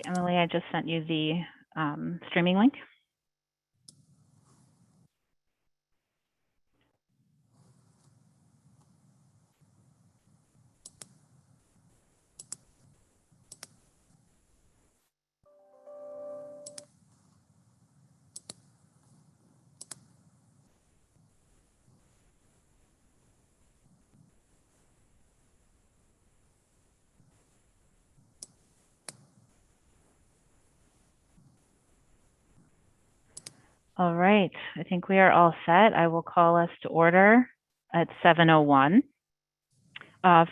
Emily, I just sent you the streaming link. All right, I think we are all set. I will call us to order at 7:01.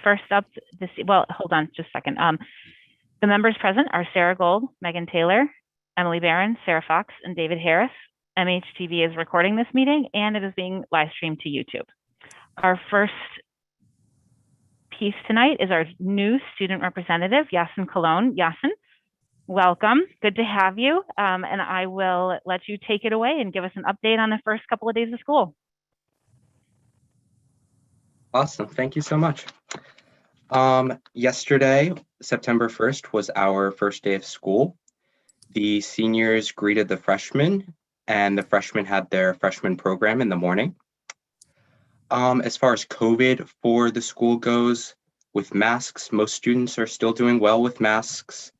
First up, well, hold on just a second. The members present are Sarah Gold, Megan Taylor, Emily Barron, Sarah Fox, and David Harris. MHTV is recording this meeting and it is being live streamed to YouTube. Our first piece tonight is our new student representative, Yasin Cologne. Yasin, welcome. Good to have you. And I will let you take it away and give us an update on the first couple of days of school. Awesome. Thank you so much. Yesterday, September 1st, was our first day of school. The seniors greeted the freshmen, and the freshmen had their freshman program in the morning. As far as COVID for the school goes, with masks, most students are still doing well with masks.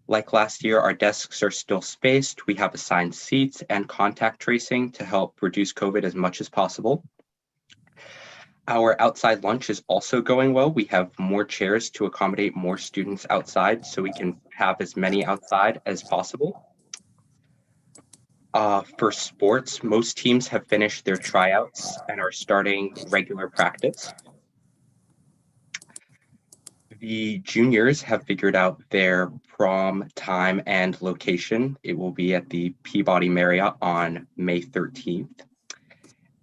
Like last year, our desks are still spaced. We have assigned seats and contact tracing to help reduce COVID as much as possible. Our outside lunch is also going well. We have more chairs to accommodate more students outside, so we can have as many outside as possible. For sports, most teams have finished their tryouts and are starting regular practice. The juniors have figured out their prom time and location. It will be at the Peabody Marriott on May 13th.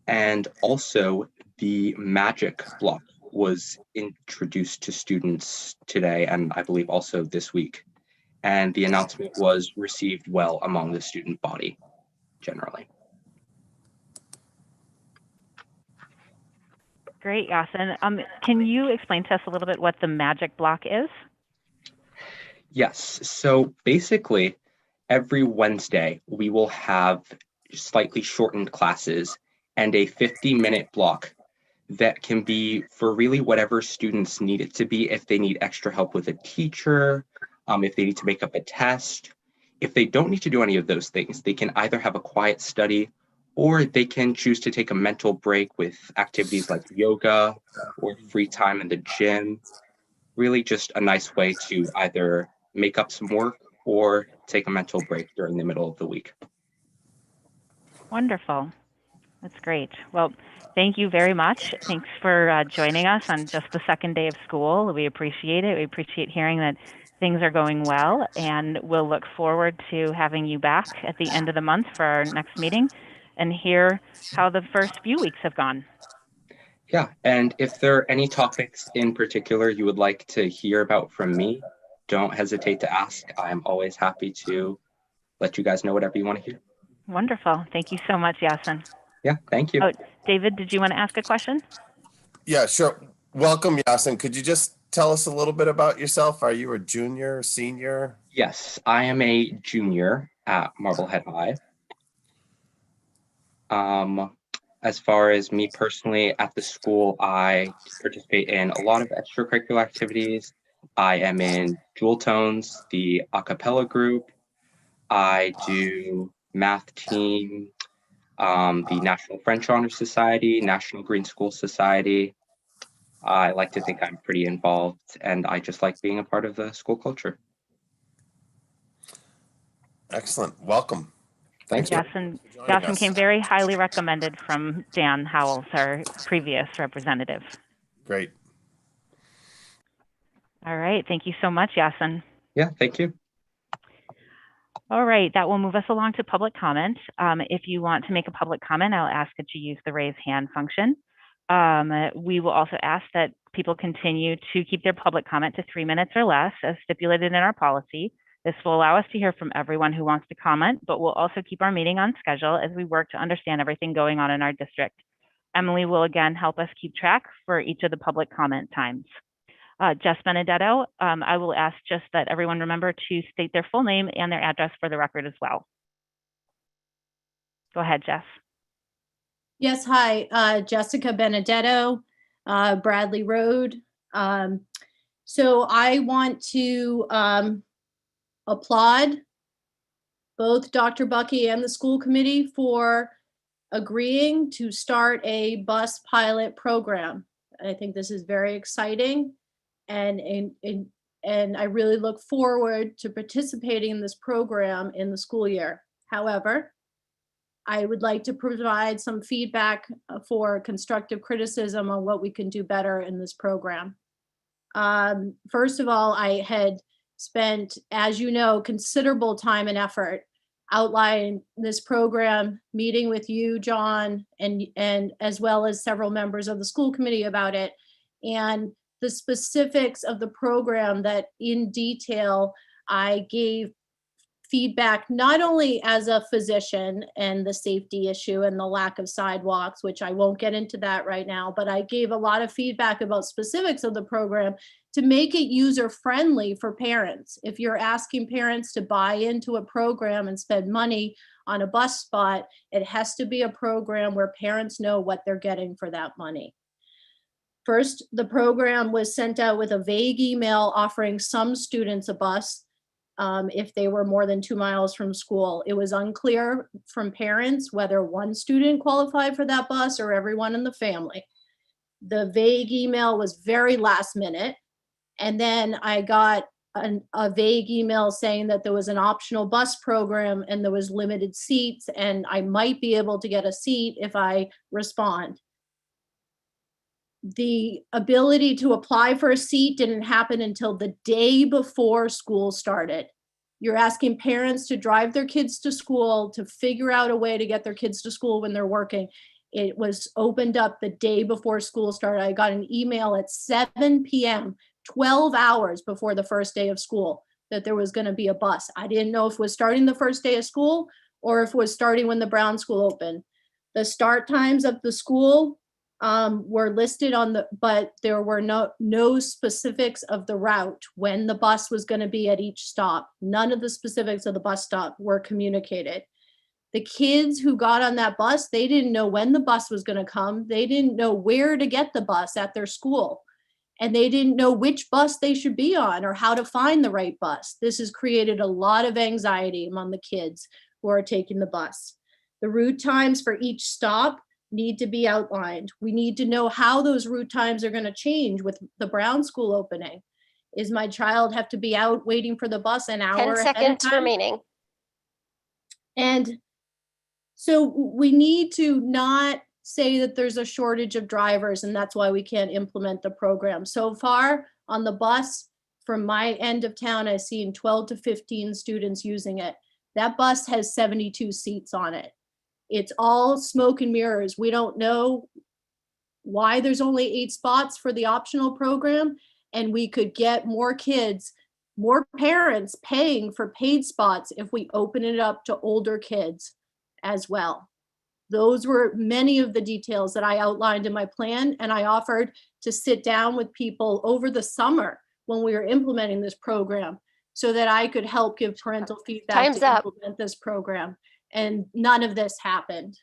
And also, the Magic block was introduced to students today, and I believe also this week. And the announcement was received well among the student body, generally. Great, Yasin. Can you explain to us a little bit what the Magic block is? Yes, so basically, every Wednesday, we will have slightly shortened classes and a 50-minute block that can be for really whatever students need it to be. If they need extra help with a teacher, if they need to make up a test. If they don't need to do any of those things, they can either have a quiet study or they can choose to take a mental break with activities like yoga or free time in the gym. Really just a nice way to either make up some work or take a mental break during the middle of the week. Wonderful. That's great. Well, thank you very much. Thanks for joining us on just the second day of school. We appreciate it. We appreciate hearing that things are going well, and we'll look forward to having you back at the end of the month for our next meeting and hear how the first few weeks have gone. Yeah, and if there are any topics in particular you would like to hear about from me, don't hesitate to ask. I'm always happy to let you guys know whatever you want to hear. Wonderful. Thank you so much, Yasin. Yeah, thank you. Oh, David, did you want to ask a question? Yeah, sure. Welcome, Yasin. Could you just tell us a little bit about yourself? Are you a junior, senior? Yes, I am a junior at Marblehead High. As far as me personally at the school, I participate in a lot of extracurricular activities. I am in Jewel Tones, the a cappella group. I do math team, the National French Honor Society, National Green School Society. I like to think I'm pretty involved, and I just like being a part of the school culture. Excellent. Welcome. Thank you. Yasin came very highly recommended from Dan Howells, our previous representative. Great. All right. Thank you so much, Yasin. Yeah, thank you. All right. That will move us along to public comment. If you want to make a public comment, I'll ask that you use the raise hand function. We will also ask that people continue to keep their public comment to 3 minutes or less, as stipulated in our policy. This will allow us to hear from everyone who wants to comment, but we'll also keep our meeting on schedule as we work to understand everything going on in our district. Emily will again help us keep track for each of the public comment times. Jess Benedetto. I will ask just that everyone remember to state their full name and their address for the record as well. Go ahead, Jess. Yes, hi, Jessica Benedetto, Bradley Road. So I want to applaud both Dr. Bucky and the school committee for agreeing to start a bus pilot program. I think this is very exciting, and I really look forward to participating in this program in the school year. However, I would like to provide some feedback for constructive criticism on what we can do better in this program. First of all, I had spent, as you know, considerable time and effort outlining this program, meeting with you, John, and as well as several members of the school committee about it, and the specifics of the program that in detail I gave feedback, not only as a physician and the safety issue and the lack of sidewalks, which I won't get into that right now, but I gave a lot of feedback about specifics of the program to make it user friendly for parents. If you're asking parents to buy into a program and spend money on a bus spot, it has to be a program where parents know what they're getting for that money. First, the program was sent out with a vague email offering some students a bus if they were more than 2 miles from school. It was unclear from parents whether one student qualified for that bus or everyone in the family. The vague email was very last minute. And then I got a vague email saying that there was an optional bus program and there was limited seats and I might be able to get a seat if I respond. The ability to apply for a seat didn't happen until the day before school started. You're asking parents to drive their kids to school, to figure out a way to get their kids to school when they're working. It was opened up the day before school started. I got an email at 7 p.m., 12 hours before the first day of school, that there was going to be a bus. I didn't know if it was starting the first day of school or if it was starting when the Brown School opened. The start times of the school were listed on the, but there were no specifics of the route, when the bus was going to be at each stop. None of the specifics of the bus stop were communicated. The kids who got on that bus, they didn't know when the bus was going to come. They didn't know where to get the bus at their school. And they didn't know which bus they should be on or how to find the right bus. This has created a lot of anxiety among the kids who are taking the bus. The route times for each stop need to be outlined. We need to know how those route times are going to change with the Brown School opening. Is my child have to be out waiting for the bus an hour 10 ahead of seconds time? remaining. And so we need to not say that there's a shortage of drivers and that's why we can't implement the program. So far on the bus from my end of town, I've seen 12 to 15 students using it. That bus has 72 seats on it. It's all smoke and mirrors. We don't know why there's only 8 spots for the optional program, and we could get more kids, more parents paying for paid spots if we open it up to older kids as well. Those were many of the details that I outlined in my plan, and I offered to sit down with people over the summer when we were implementing this program so that I could help give parental feedback Time's to up. implement this program. And none of this happened.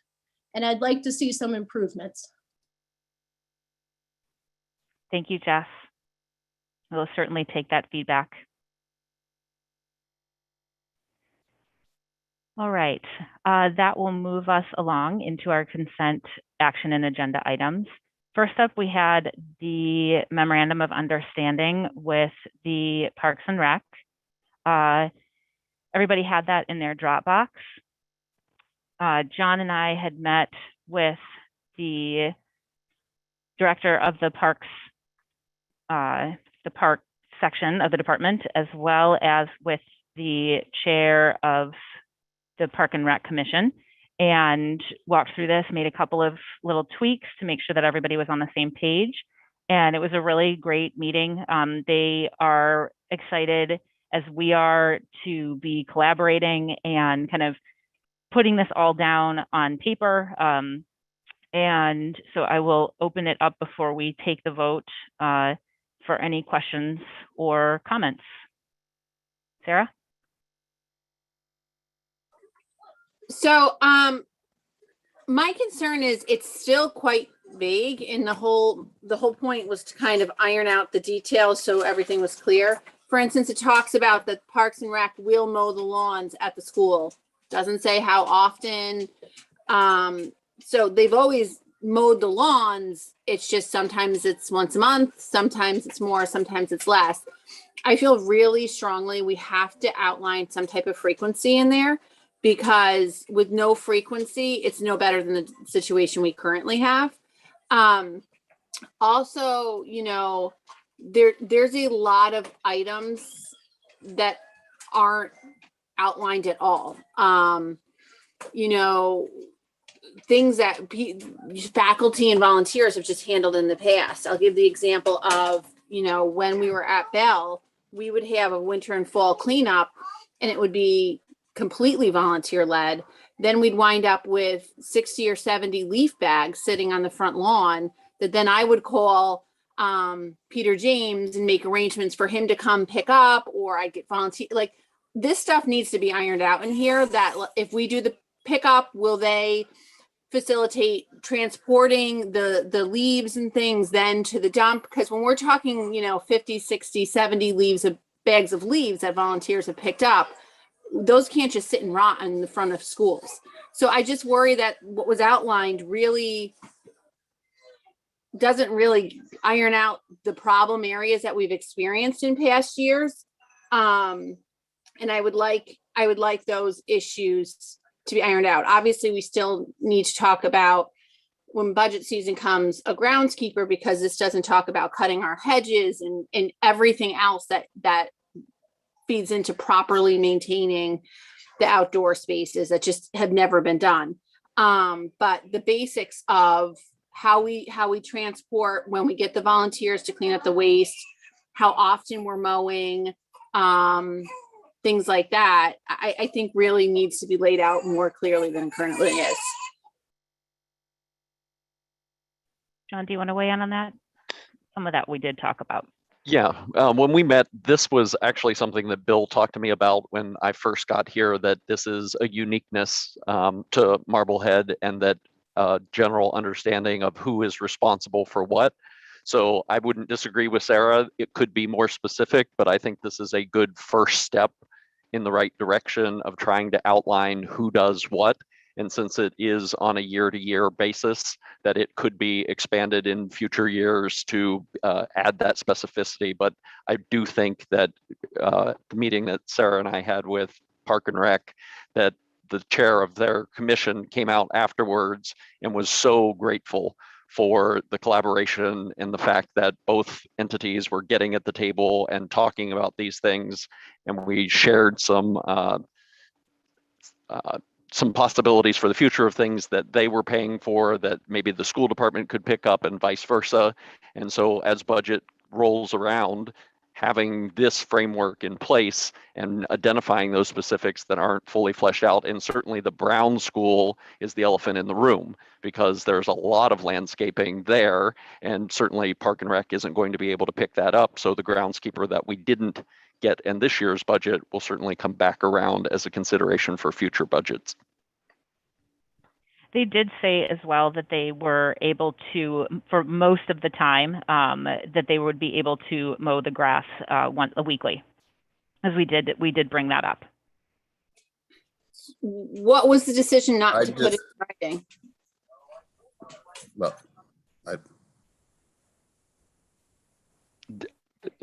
And I'd like to see some improvements. Thank you, Jess. We'll certainly take that feedback. All right, that will move us along into our consent action and agenda items. First up, we had the Memorandum of Understanding with the Parks and Rec. Everybody had that in their Dropbox. John and I had met with the director of the park section of the department, as well as with the chair of the Park and Rec Commission, and walked through this, made a couple of little tweaks to make sure that everybody was on the same page. And it was a really great meeting. They are excited, as we are, to be collaborating and kind of putting this all down on paper. And so I will open it up before we take the vote for for any questions or comments. Sarah? So my concern is it's still quite vague, and the whole point was to kind of iron out the details so everything was clear. For instance, it talks about that Parks and Rec will mow the lawns at the school. Doesn't say how often. So they've always mowed the lawns. It's just sometimes it's once a month, sometimes it's more, sometimes it's less. I feel really strongly we have to outline some type of frequency in there, because with no frequency, it's no better than the situation we currently have. Also, you know, there's a lot of items that aren't outlined at all. You know, things that faculty and volunteers have just handled in the past. I'll give the example of, you know, when we were at Bell, we would have a winter and fall cleanup, and it would be completely volunteer led. Then we'd wind up with 60 or 70 leaf bags sitting on the front lawn that then I would call Peter James and make arrangements for him to come pick up, or I'd get volunteer. Like, this stuff needs to be ironed out in here, that if we do the pickup, will they facilitate transporting the leaves and things then to the dump? Because when we're talking, you know, 50, 60, 70 bags of leaves that volunteers have picked up, those can't just sit and rot in the front of schools. So I just worry that what was outlined really doesn't really iron out the problem areas that we've experienced in past years. And I would like those issues to be ironed out. Obviously, we still need to talk about, when budget season comes, a groundskeeper, because this doesn't talk about cutting our hedges and everything else that feeds into properly maintaining the outdoor spaces that just have never been done. But the basics of how we transport, when we get the volunteers to clean up the waste, how often we're mowing, things like that, I think really needs to be laid out more clearly than currently is. John, do you want to weigh in on that? Some of that we did talk about. Yeah, when we met, this was actually something that Bill talked to me about when I first got here, that this is a uniqueness to Marblehead, and that general understanding of who is responsible for what. So I wouldn't disagree with Sarah. It could be more specific, but I think this is a good first step in the right direction of trying to outline who does what. And since it is on a year-to-year basis, that it could be expanded in future years to add that specificity. But I do think that the meeting that Sarah and I had with Park and Rec, that the chair of their commission came out afterwards and was so grateful for the collaboration and the fact that both entities were getting at the table and talking about these things. And we shared some possibilities for the future of things that they were paying for that maybe the school department could pick up, and vice versa. And so as budget rolls around, having this framework in place and identifying those specifics that aren't fully fleshed out. And certainly the Brown School is the elephant in the room, because there's a lot of landscaping there, and certainly Park and Rec isn't going to be able to pick that up. So the groundskeeper that we didn't get in this year's budget will certainly come back around as a consideration for future budgets. They did say as well that they were able to, for most of the time, that they would be able to mow the grass weekly, as we did bring that up. What was the decision not to put it in writing? Well,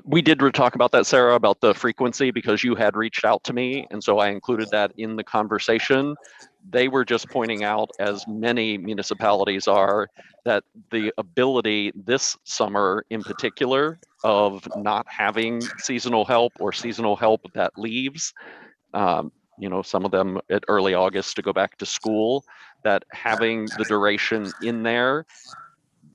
we did talk about that, Sarah, about the frequency, because you had reached out to me, and so I included that in the conversation. They were just pointing out, as many municipalities are, that the ability this summer in particular of not having seasonal help, or seasonal help that leaves, you know, some of them at early August to go back to school, that having the duration in there,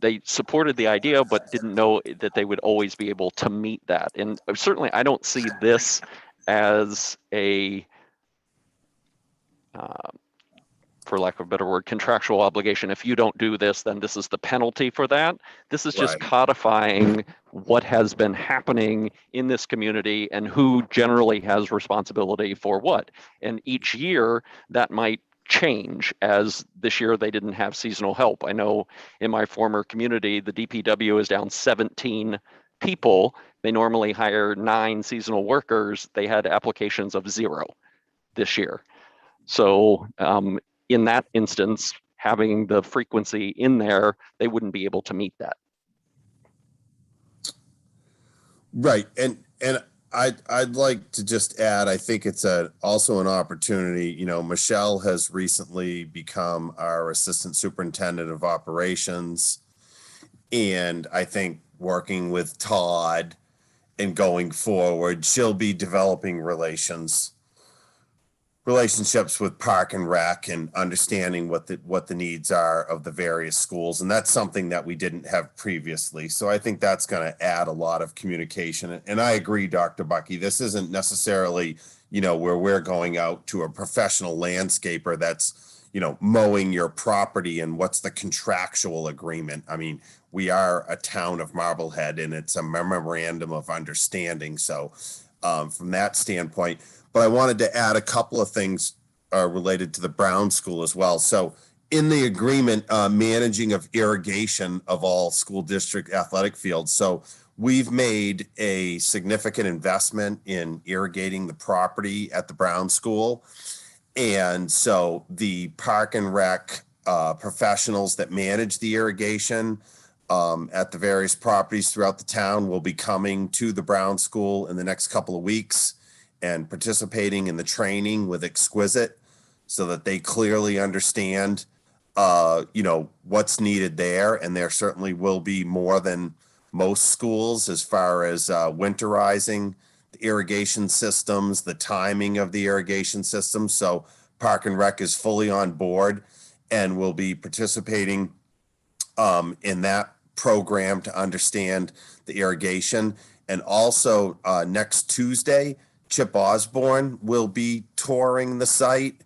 they supported the idea, but didn't know that they would always be able to meet that. And certainly I don't see this as a for lack of a better word, contractual obligation. If you don't do this, then this is the penalty for that. This is just Right. codifying what has been happening in this community and who generally has responsibility for what. And each year that might change, as this year they didn't have seasonal help. I know in my former community, the DPW is down 17 people. They normally hire 9 seasonal workers. They had applications of 0 this year. So in that instance, having the frequency in there, they wouldn't be able to meet that. Right. And I'd like to just add, I think it's also an opportunity. You know, Michelle has recently become our Assistant Superintendent of Operations. And I think working with Todd and going forward, she'll be developing relationships with Park and Rec and understanding what the needs are of the various schools. And that's something that we didn't have previously. So I think that's going to add a lot of communication. And I agree, Dr. Bucky, this isn't necessarily, you know, where we're going out to a professional landscaper that's, you know, mowing your property and what's the contractual agreement. I mean, we are a town of Marblehead and it's a memorandum of understanding. So from that standpoint, but I wanted to add a couple of things related to the Brown School as well. So in the agreement, managing of irrigation of all school district athletic fields. So we've made a significant investment in irrigating the property at the Brown School. And so the Park and Rec professionals that manage the irrigation at the various properties throughout the town will be coming to the Brown School in the next couple of weeks and participating in the training with Exquisite so that they clearly understand, you know, what's needed there. And there certainly will be more than most schools as far as winterizing the irrigation systems, the timing of the irrigation systems. So Park and Rec is fully on board and will be participating in that program to understand the irrigation. And also next Tuesday, Chip Osborne will be touring the site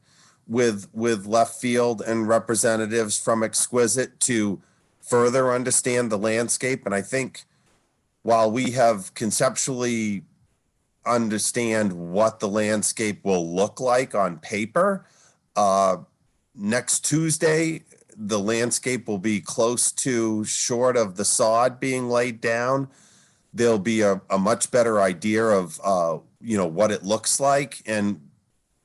with left field and representatives from Exquisite to further understand the landscape. And I think while we have conceptually understand what the landscape will look like on paper, next Tuesday, the landscape will be close to short of the sod being laid down. There'll be a much better idea of, you know, what it looks like. And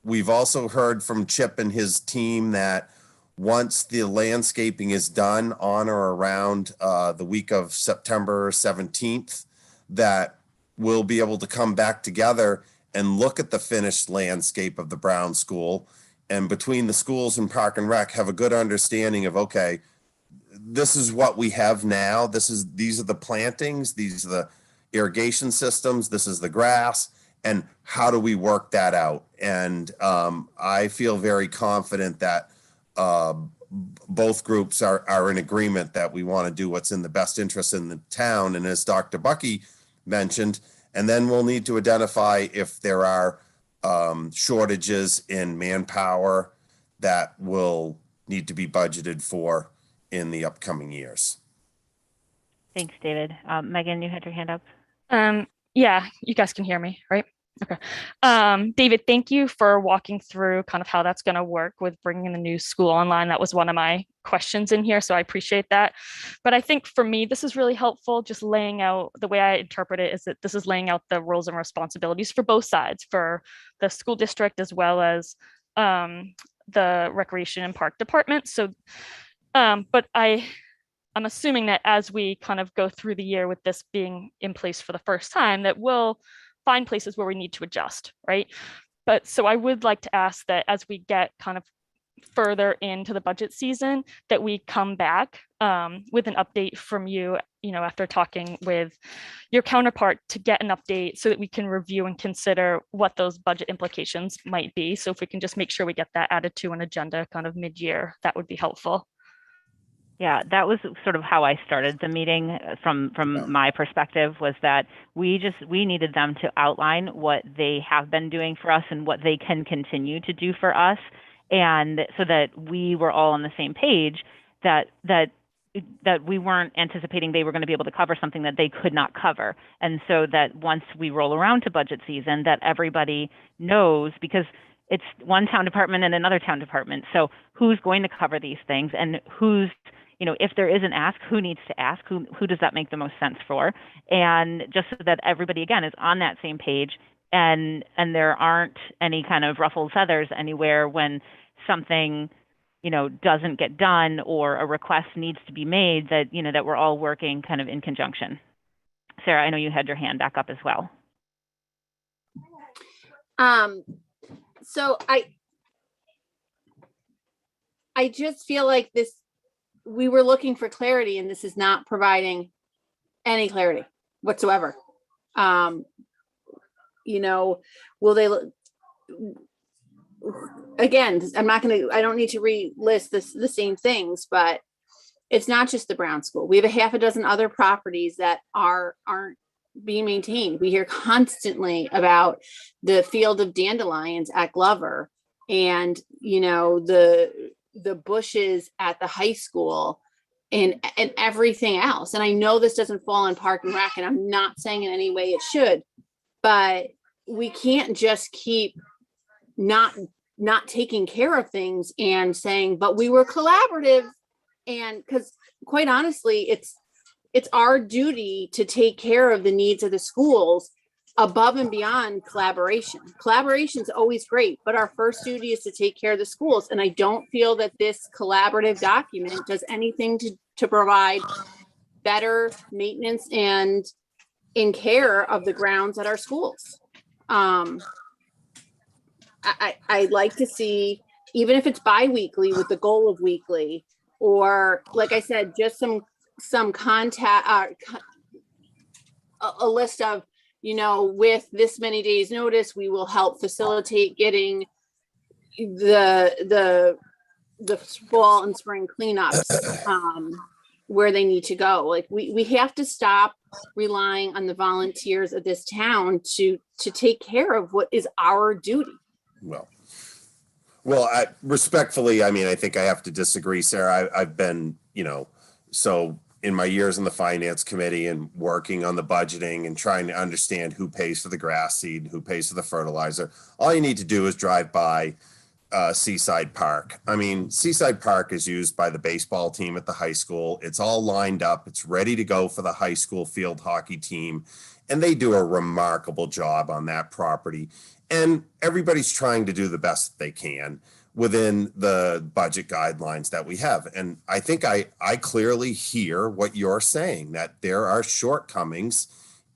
we've also heard from Chip and his team that once the landscaping is done on or around the week of September 17th, that we'll be able to come back together and look at the finished landscape of the Brown School. And between the schools and Park and Rec, have a good understanding of, okay, this is what we have now. These are the plantings. These are the irrigation systems. This is the grass. And how do we work that out? And I feel very confident that both groups are in agreement that we want to do what's in the best interest in the town. And as Dr. Bucky mentioned, and then we'll need to identify if there are shortages in manpower that will need to be budgeted for in the upcoming years. Thanks, David. Megan, you had your hand up. Yeah, you guys can hear me, right? Okay. David, thank you for walking through kind of how that's going to work with bringing the new school online. That was one of my questions in here, so I appreciate that. But I think for me, this is really helpful, just laying out, the way I interpret it is that this is laying out the roles and responsibilities for both sides, for the school district as well as the recreation and park department. So, but I'm assuming that as we kind of go through the year with this being in place for the first time, that we'll find places where we need to adjust, right? But so I would like to ask that as we get kind of further into the budget season, that we come back with an update from you, you know, after talking with your counterpart, to get an update so that we can review and consider what those budget implications might be. So if we can just make sure we get that added to an agenda kind of mid-year, that would be helpful. Yeah, that was sort of how I started the meeting from my perspective, was that we needed them to outline what they have been doing for us and what they can continue to do for us. and so that we were all on the same page that we weren't anticipating they were going to be able to cover something that they could not cover. And so that once we roll around to budget season, that everybody knows, because it's one town department and another town department. So who's going to cover these things, and who's, if there is an ask, who needs to ask, who does that make the most sense for? And just so that everybody, again, is on that same page, and there aren't any kind of ruffled feathers anywhere when something doesn't get done or a request needs to be made, that that we're all working kind of in conjunction. Sarah, I know you had your hand back up as well. So I just feel like we were looking for clarity, and this is not providing any clarity whatsoever. Will they again, I don't need to relist the same things, but it's not just the Brown School. We have a half a dozen other properties that aren't being maintained. We hear constantly about the field of dandelions at Glover, and the bushes at the high school, and everything else. And I know this doesn't fall in Park and Rec, and I'm not saying in any way it should, but we can't just keep not taking care of things and saying, but we were collaborative. And because quite honestly, it's our duty to take care of the needs of the schools above and beyond collaboration. Collaboration is always great, but our first duty is to take care of the schools. And I don't feel that this collaborative document does anything to provide better maintenance and in care of the grounds at our schools. I'd like to see, even if it's bi-weekly with the goal of weekly, or like I said, just some contact, a list of, with this many days notice, we will help facilitate getting the fall and spring cleanups where they need to go. Like we have to stop relying on the volunteers of this town to take care of what is our duty. Well, respectfully, I think I have to disagree, Sarah. I've been, so in my years in the finance committee and working on the budgeting and trying to understand who pays for the grass seed, who pays for the fertilizer. All you need to do is drive by Seaside Park. Seaside Park is used by the baseball team at the high school. It's all lined up. It's ready to go for the high school field hockey team. And they do a remarkable job on that property. And everybody's trying to do the best they can within the budget guidelines that we have. And I think I clearly hear what you're saying, that there are shortcomings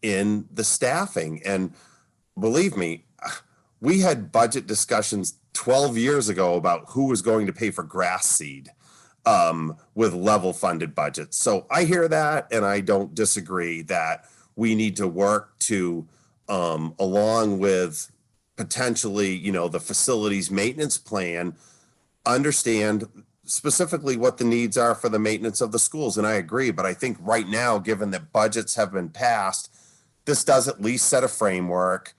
in the staffing. And believe me, we had budget discussions 12 years ago about who was going to pay for grass seed with level funded budgets. So I hear that, and I don't disagree that we need to work to, along with potentially, the facilities maintenance plan, understand specifically what the needs are for the maintenance of the schools. And I agree, but I think right now, given that budgets have been passed, this does at least set a framework.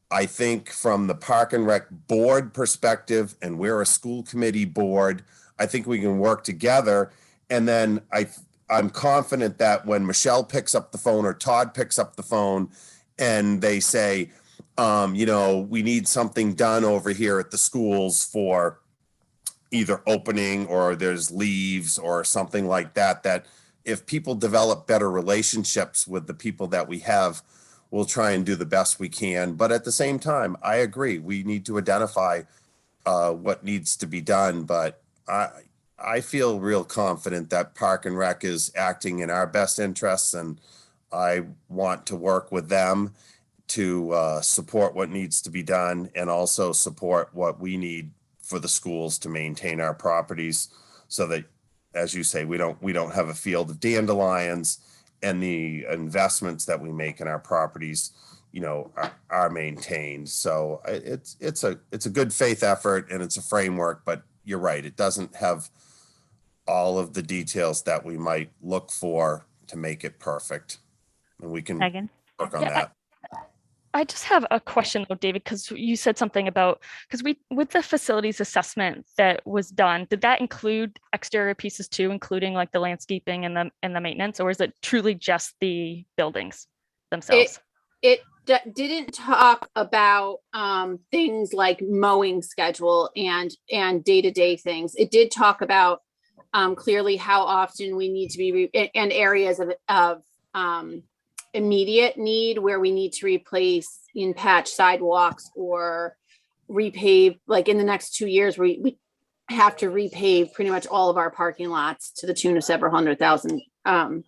I think from the Park and Rec board perspective, and we're a school committee board, I think we can work together. And then I'm confident that when Michelle picks up the phone or Todd picks up the phone and they say, we need something done over here at the schools for either opening or there's leaves or something like that, that if people develop better relationships with the people that we have, we'll try and do the best we can. But at the same time, I agree, we need to identify what needs to be done. But I feel real confident that Park and Rec is acting in our best interests, and I want to work with them to support what needs to be done and also support what we need for the schools to maintain our properties so that, as you say, we don't have a field of dandelions, and the investments that we make in our properties, are maintained. So it's a good faith effort, and it's a framework, but you're right, it doesn't have all of the details that we might look for to make it perfect. And we can Megan? work on that. I just have a question though, David, because you said something about, because with the facilities assessment that was done, did that include exterior pieces too, including like the landscaping and the maintenance, or is it truly just the buildings themselves? It didn't talk about things like mowing schedule and day-to-day things. It did talk about clearly how often we need to be and areas of immediate need where we need to replace in patch sidewalks or repave. Like in the next 2 years, we have to repave pretty much all of our parking lots to the tune of several $100,000.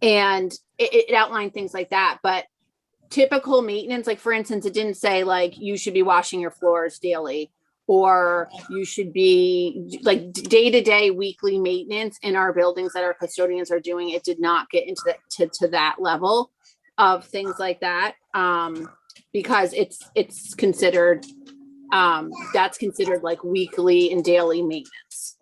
And it outlined things like that. But typical maintenance, like for instance, it didn't say like you should be washing your floors daily, or you should be like day-to-day weekly maintenance in our buildings that our custodians are doing. It did not get into that to that level of things like that, because it's considered that's considered like weekly and daily maintenance.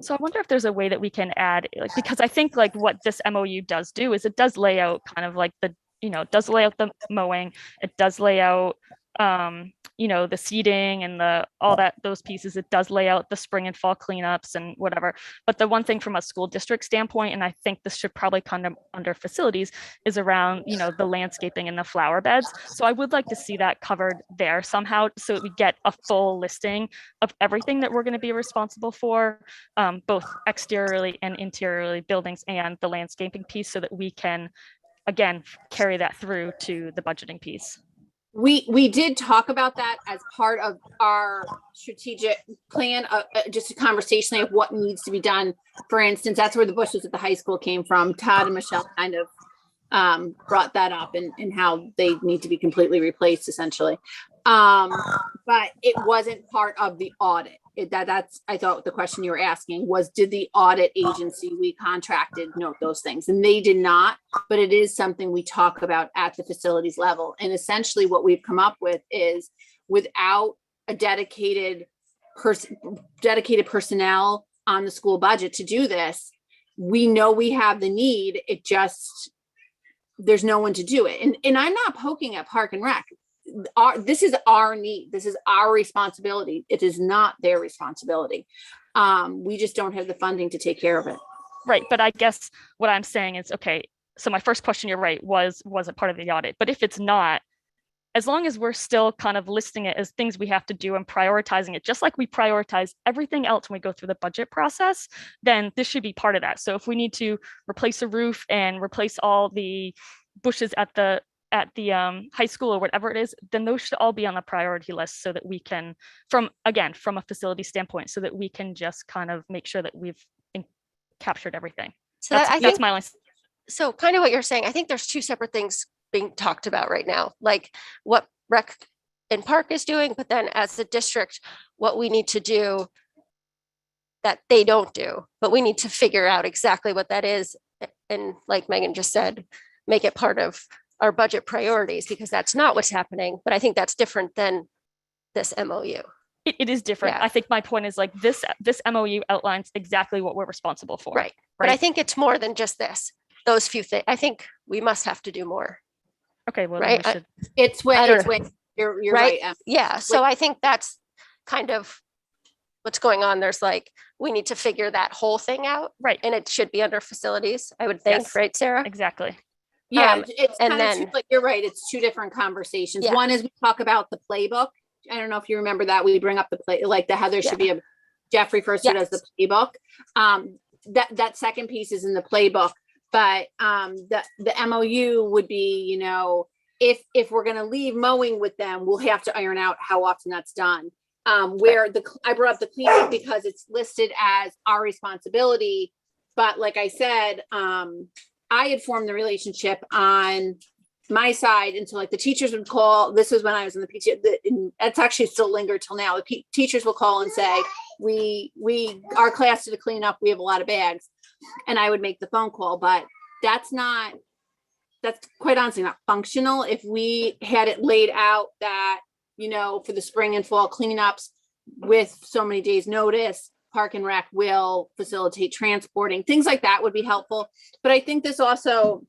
So I wonder if there's a way that we can add, like, because I think like what this MOU does do is it does lay out kind of like the, it does lay out the mowing, it does lay out, the seeding and those pieces. It does lay out the spring and fall cleanups and whatever. But the one thing from a school district standpoint, and I think this should probably come under facilities, is around, the landscaping and the flower beds. So I would like to see that covered there somehow, so that we get a full listing of everything that we're going to be responsible for, both exteriorly and interiorly, buildings and the landscaping piece, so that we can, again, carry that through to the budgeting piece. We did talk about that as part of our strategic plan, just a conversation of what needs to be done. For instance, that's where the bushes at the high school came from. Todd and Michelle kind of brought that up and how they need to be completely replaced essentially. But it wasn't part of the audit. That's I thought the question you were asking was, did the audit agency we contracted note those things? And they did not, but it is something we talk about at the facilities level. And essentially what we've come up with is, without a dedicated personnel on the school budget to do this, we know we have the need. It just, there's no one to do it. And I'm not poking at Park and Rec. This is our need. This is our responsibility. It is not their responsibility. We just don't have the funding to take care of it. Right. But I guess what I'm saying is, okay, so my first question, you're right, was it part of the audit? But if it's not, as long as we're still kind of listing it as things we have to do and prioritizing it, just like we prioritize everything else when we go through the budget process, then this should be part of that. So if we need to replace a roof and replace all the bushes at the high school or whatever it is, then those should all be on the priority list, so that we can, from a facility standpoint, so that we can just kind of make sure that we've captured everything. So that's my list. So kind of what you're saying, I think there's two separate things being talked about right now, like what Rec and Park is doing, but then as a district, what we need to do that they don't do, but we need to figure out exactly what that is. And like Megan just said, make it part of our budget priorities, because that's not what's happening. But I think that's different than this MOU. It is different. Yeah. I think my point is like this MOU outlines exactly what we're responsible for. Right. But I think it's more than just those few things. I think we must have to do more. Okay. Well, right. It's when you're right. Yeah. So I think that's kind of what's going on. There's like, we need to figure that whole thing out. Right. And it should be under facilities, I would think. Yes. Right, Sarah? Exactly. Yeah, it's and kind then of like, you're right. It's two different conversations. Yeah. One is we talk about the playbook. I don't know if you remember that. We bring up the play, like how there should be a, Jeff refers to it as the playbook. That second piece is in the playbook, but the MOU would be, if we're going to leave mowing with them, we'll have to iron out how often that's done. Where I brought up the cleanup because it's listed as our responsibility, but like I said, I had formed the relationship on my side until like the teachers would call. This was when I was in the PTA. It's actually still lingered till now. The teachers will call and say, our class did a cleanup. We have a lot of bags. And I would make the phone call, but that's quite honestly not functional. If we had it laid out that, for the spring and fall cleanups with so many days notice, Park and Rec will facilitate transporting, things like that would be helpful. But I think this also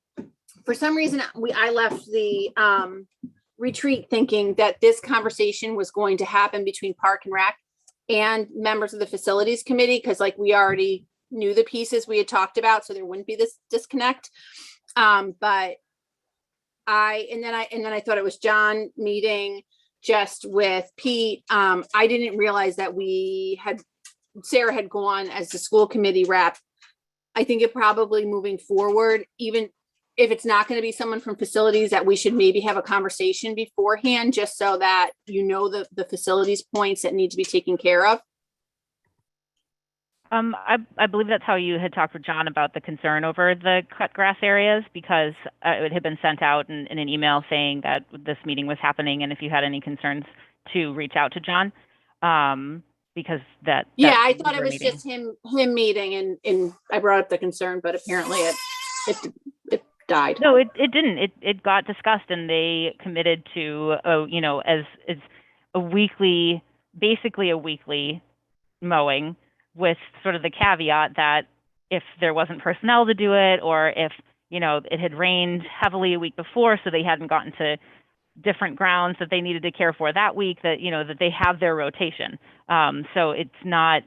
for some reason, I left the retreat thinking that this conversation was going to happen between Park and Rec and members of the Facilities Committee, because like we already knew the pieces we had talked about, so there wouldn't be this disconnect. But then I thought it was John meeting just with Pete. I didn't realize that Sarah had gone as the school committee rep. I think it probably moving forward, even if it's not going to be someone from facilities, that we should maybe have a conversation beforehand, just so that you know the facilities points that need to be taken care of. I believe that's how you had talked with John about the concern over the cut grass areas, because it had been sent out in an email saying that this meeting was happening, and if you had any concerns to reach out to John, because that yeah, I thought it was meeting. Just him meeting, and I brought up the concern, but apparently it died. No, it didn't. It got discussed, and they committed to as a weekly, basically a weekly mowing, with sort of the caveat that if there wasn't personnel to do it, or if, it had rained heavily a week before, so they hadn't gotten to different grounds that they needed to care for that week, that, that they have their rotation. So it's not,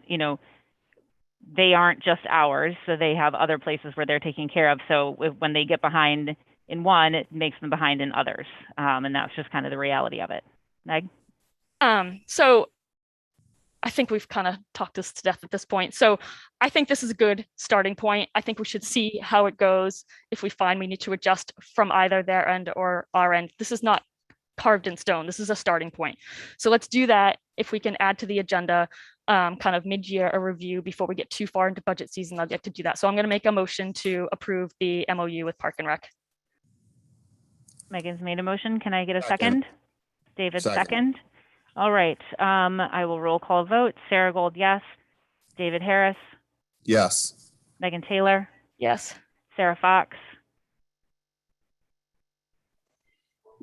they aren't just ours, so they have other places where they're taking care of. So when they get behind in one, it makes them behind in others. And that's just kind of the reality of it. Meg? So I think we've kind of talked this to death at this point. So I think this is a good starting point. I think we should see how it goes. If we find we need to adjust from either their end or our end, this is not carved in stone. This is a starting point. So let's do that. If we can add to the agenda kind of mid-year a review before we get too far into budget season, I'll get to do that. So I'm going to make a motion to approve the MOU with Park and Rec. Megan's made a motion. Can I get a second? David, second. All right. I will roll call vote. Sarah Gold, yes. David Harris. Yes. Megan Taylor. Yes. Sarah Fox.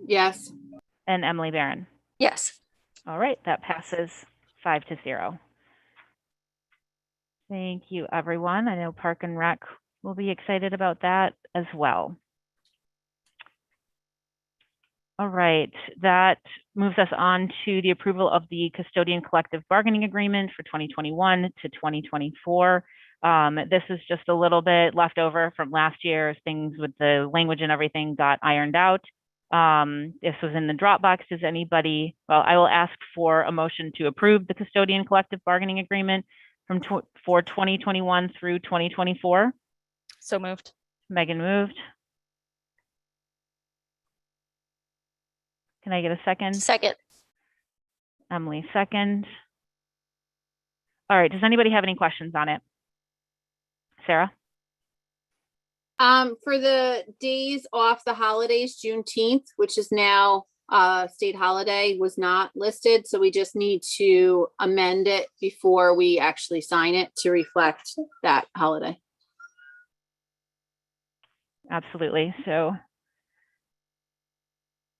Yes. And Emily Barron. Yes. All right. That passes 5-0. Thank you, everyone. I know Park and Rec will be excited about that as well. All right, that moves us on to the approval of the custodian collective bargaining agreement for 2021 to 2024. This is just a little bit left over from last year as things with the language and everything got ironed out. This was in the Dropbox. Does anybody, well, I will ask for a motion to approve the custodian collective bargaining agreement for 2021 through 2024. So moved. Megan moved. Can I get a second? Second. Emily, second. All right, does anybody have any questions on it? Sarah? For the days off the holidays, Juneteenth, which is now a state holiday, was not listed. So we just need to amend it before we actually sign it to reflect that holiday. Absolutely. So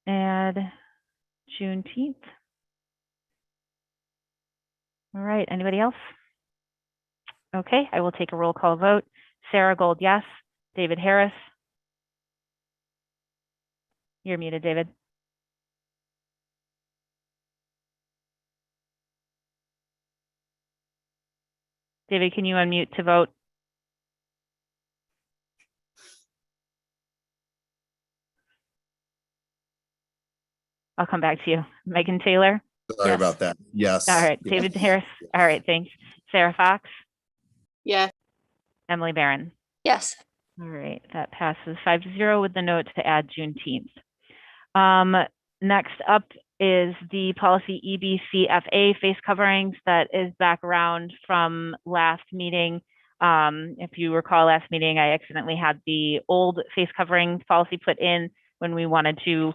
add Juneteenth. All right, anybody else? Okay, I will take a roll call vote. Sarah Gold, yes. David Harris. You're muted, David. David, can you unmute to vote? I'll come back to you. Megan Taylor? Sorry about that. Yes. All right, David Harris. All right, thanks. Sarah Fox? Yeah. Emily Barron? Yes. All right, that passes 5-0 with the note to add Juneteenth. Next up is the policy EBCFA face coverings. That is back around from last meeting. If you recall last meeting, I accidentally had the old face covering policy put in when we wanted to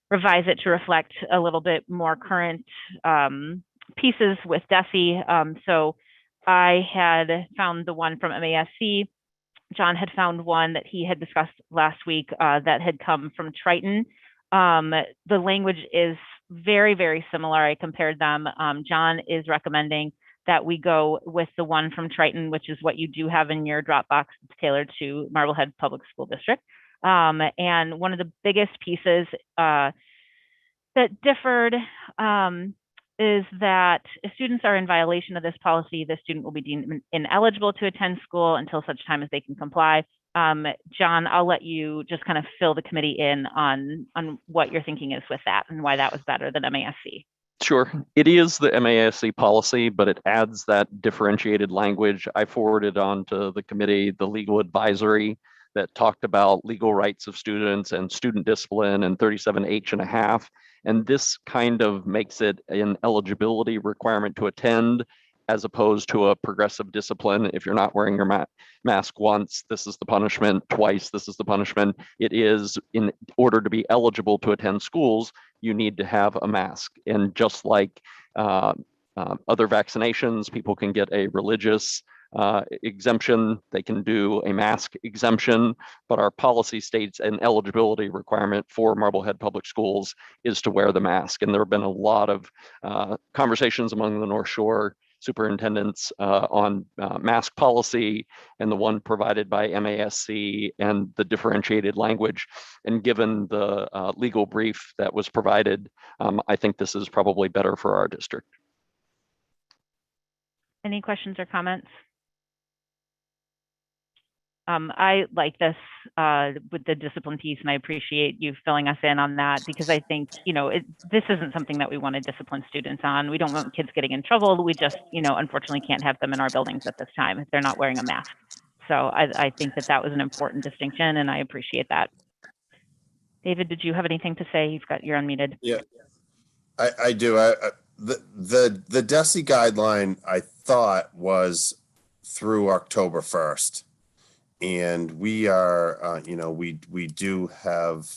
revise it to reflect a little bit more current pieces with DESE. So I had found the one from MASC. John had found one that he had discussed last week that had come from Triton. The language is very, very similar. I compared them. John is recommending that we go with the one from Triton, which is what you do have in your Dropbox. It's tailored to Marblehead Public School District. And one of the biggest pieces that differed is that if students are in violation of this policy, the student will be deemed ineligible to attend school until such time as they can comply. John, I'll let you just kind of fill the committee in on what your thinking is with that and why that was better than MASC. Sure. It is the MASC policy, but it adds that differentiated language. I forwarded on to the committee the legal advisory that talked about legal rights of students and student discipline and 37H1/2. And this kind of makes it an eligibility requirement to attend, as opposed to a progressive discipline. If you're not wearing your mask once, this is the punishment. Twice, this is the punishment. It is, in order to be eligible to attend schools, you need to have a mask. And just like other vaccinations, people can get a religious exemption, they can do a mask exemption, but our policy states an eligibility requirement for Marblehead Public Schools is to wear the mask. And there have been a lot of conversations among the North Shore superintendents on mask policy and the one provided by MASC and the differentiated language. And given the legal brief that was provided, I think this is probably better for our district. Any questions or comments? I like this with the discipline piece, and I appreciate you filling us in on that, because I think, this isn't something that we want to discipline students on. We don't want kids getting in trouble. We just, unfortunately can't have them in our buildings at this time if they're not wearing a mask. So I think that was an important distinction, and I appreciate that. David, did you have anything to say? You're unmuted. Yeah, I do. The DESE guideline, I thought, was through October 1st. And we are, we do have,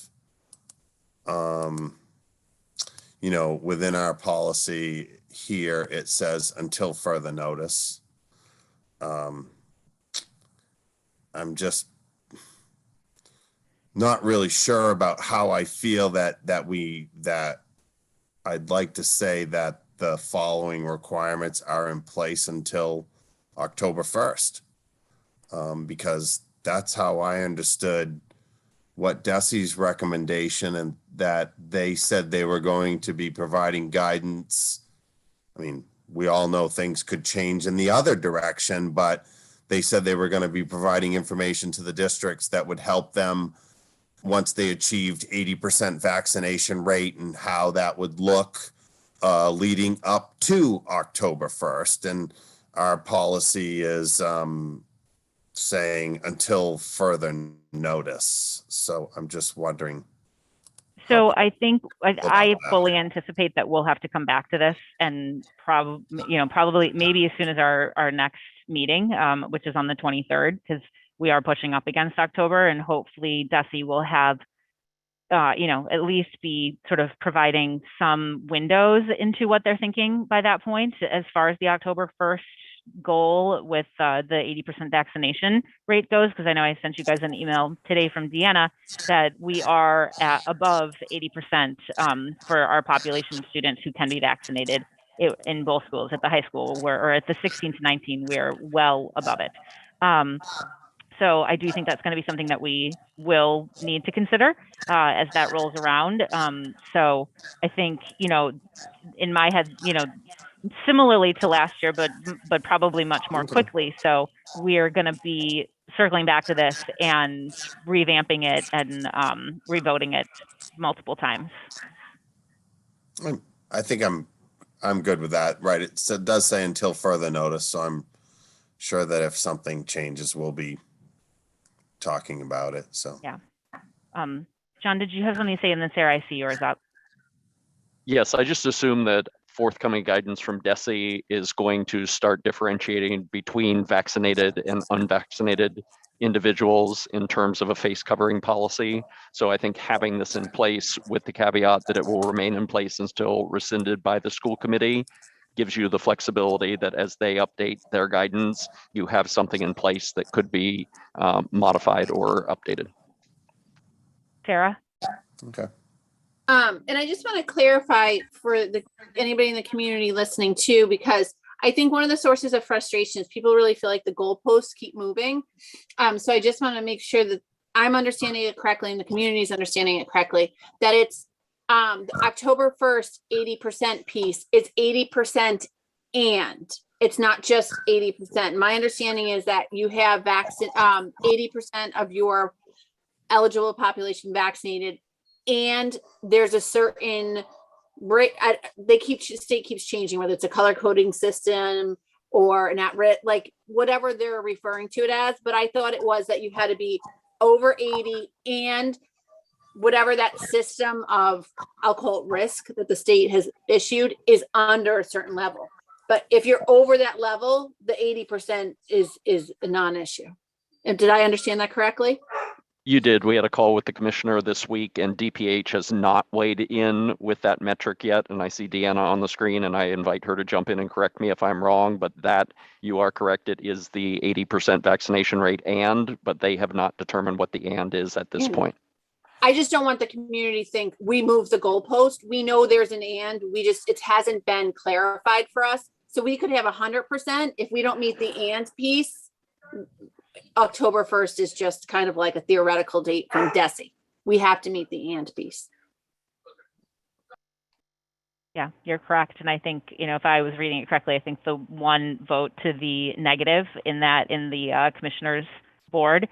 within our policy here, it says until further notice. I'm just not really sure about how I feel that I'd like to say that the following requirements are in place until October 1st. Because that's how I understood what DESE's recommendation, and that they said they were going to be providing guidance. I mean, we all know things could change in the other direction, but they said they were going to be providing information to the districts that would help them once they achieved 80% vaccination rate, and how that would look leading up to October 1st. And our policy is saying until further notice. So I'm just wondering. So I think I fully anticipate that we'll have to come back to this, and probably maybe as soon as our next meeting, which is on the 23rd, because we are pushing up against October, and hopefully DESE will have, at least be sort of providing some windows into what they're thinking by that point, as far as the October 1st goal with the 80% vaccination rate goes, because I know I sent you guys an email today from Deanna that we are at above 80% for our population of students who can be vaccinated in both schools. At the high school, or at the 16 to 19, we're well above it. So I do think that's going to be something that we will need to consider as that rolls around. So I think, in my head, similarly to last year, but probably much more quickly. So we're going to be circling back to this and revamping it and revoting it multiple times. I think I'm good with that. Right. It does say until further notice. So I'm sure that if something changes, we'll be talking about it. So yeah. John, did you have something to say? And then Sarah, I see yours up. Yes, I just assume that forthcoming guidance from DESE is going to start differentiating between vaccinated and unvaccinated individuals in terms of a face covering policy. So I think having this in place with the caveat that it will remain in place until rescinded by the school committee gives you the flexibility that as they update their guidance, you have something in place that could be modified or updated. Sarah? Okay. And I just want to clarify for anybody in the community listening too, because I think one of the sources of frustration is people really feel like the goalposts keep moving. So I just want to make sure that I'm understanding it correctly and the community is understanding it correctly, that it's the October 1st 80% piece. It's 80% and it's not just 80%. My understanding is that you have 80% of your eligible population vaccinated, and there's a certain state keeps changing, whether it's a color coding system or an at-risk, like whatever they're referring to it as. But I thought it was that you had to be over 80 and whatever that system of, I'll call it risk, that the state has issued is under a certain level. But if you're over that level, the 80% is a non-issue. And did I understand that correctly? You did. We had a call with the commissioner this week, and DPH has not weighed in with that metric yet. And I see Deanna on the screen, and I invite her to jump in and correct me if I'm wrong, but that you are correct. It is the 80% vaccination rate but they have not determined what the and is at this point. I just don't want the community to think we moved the goalpost. We know there's an and, it hasn't been clarified for us. So we could have 100% if we don't meet the and piece. October 1st is just kind of like a theoretical date from DESE. We have to meet the and piece. Yeah, you're correct. And I think, if I was reading it correctly, I think the one vote to the negative in the commissioners board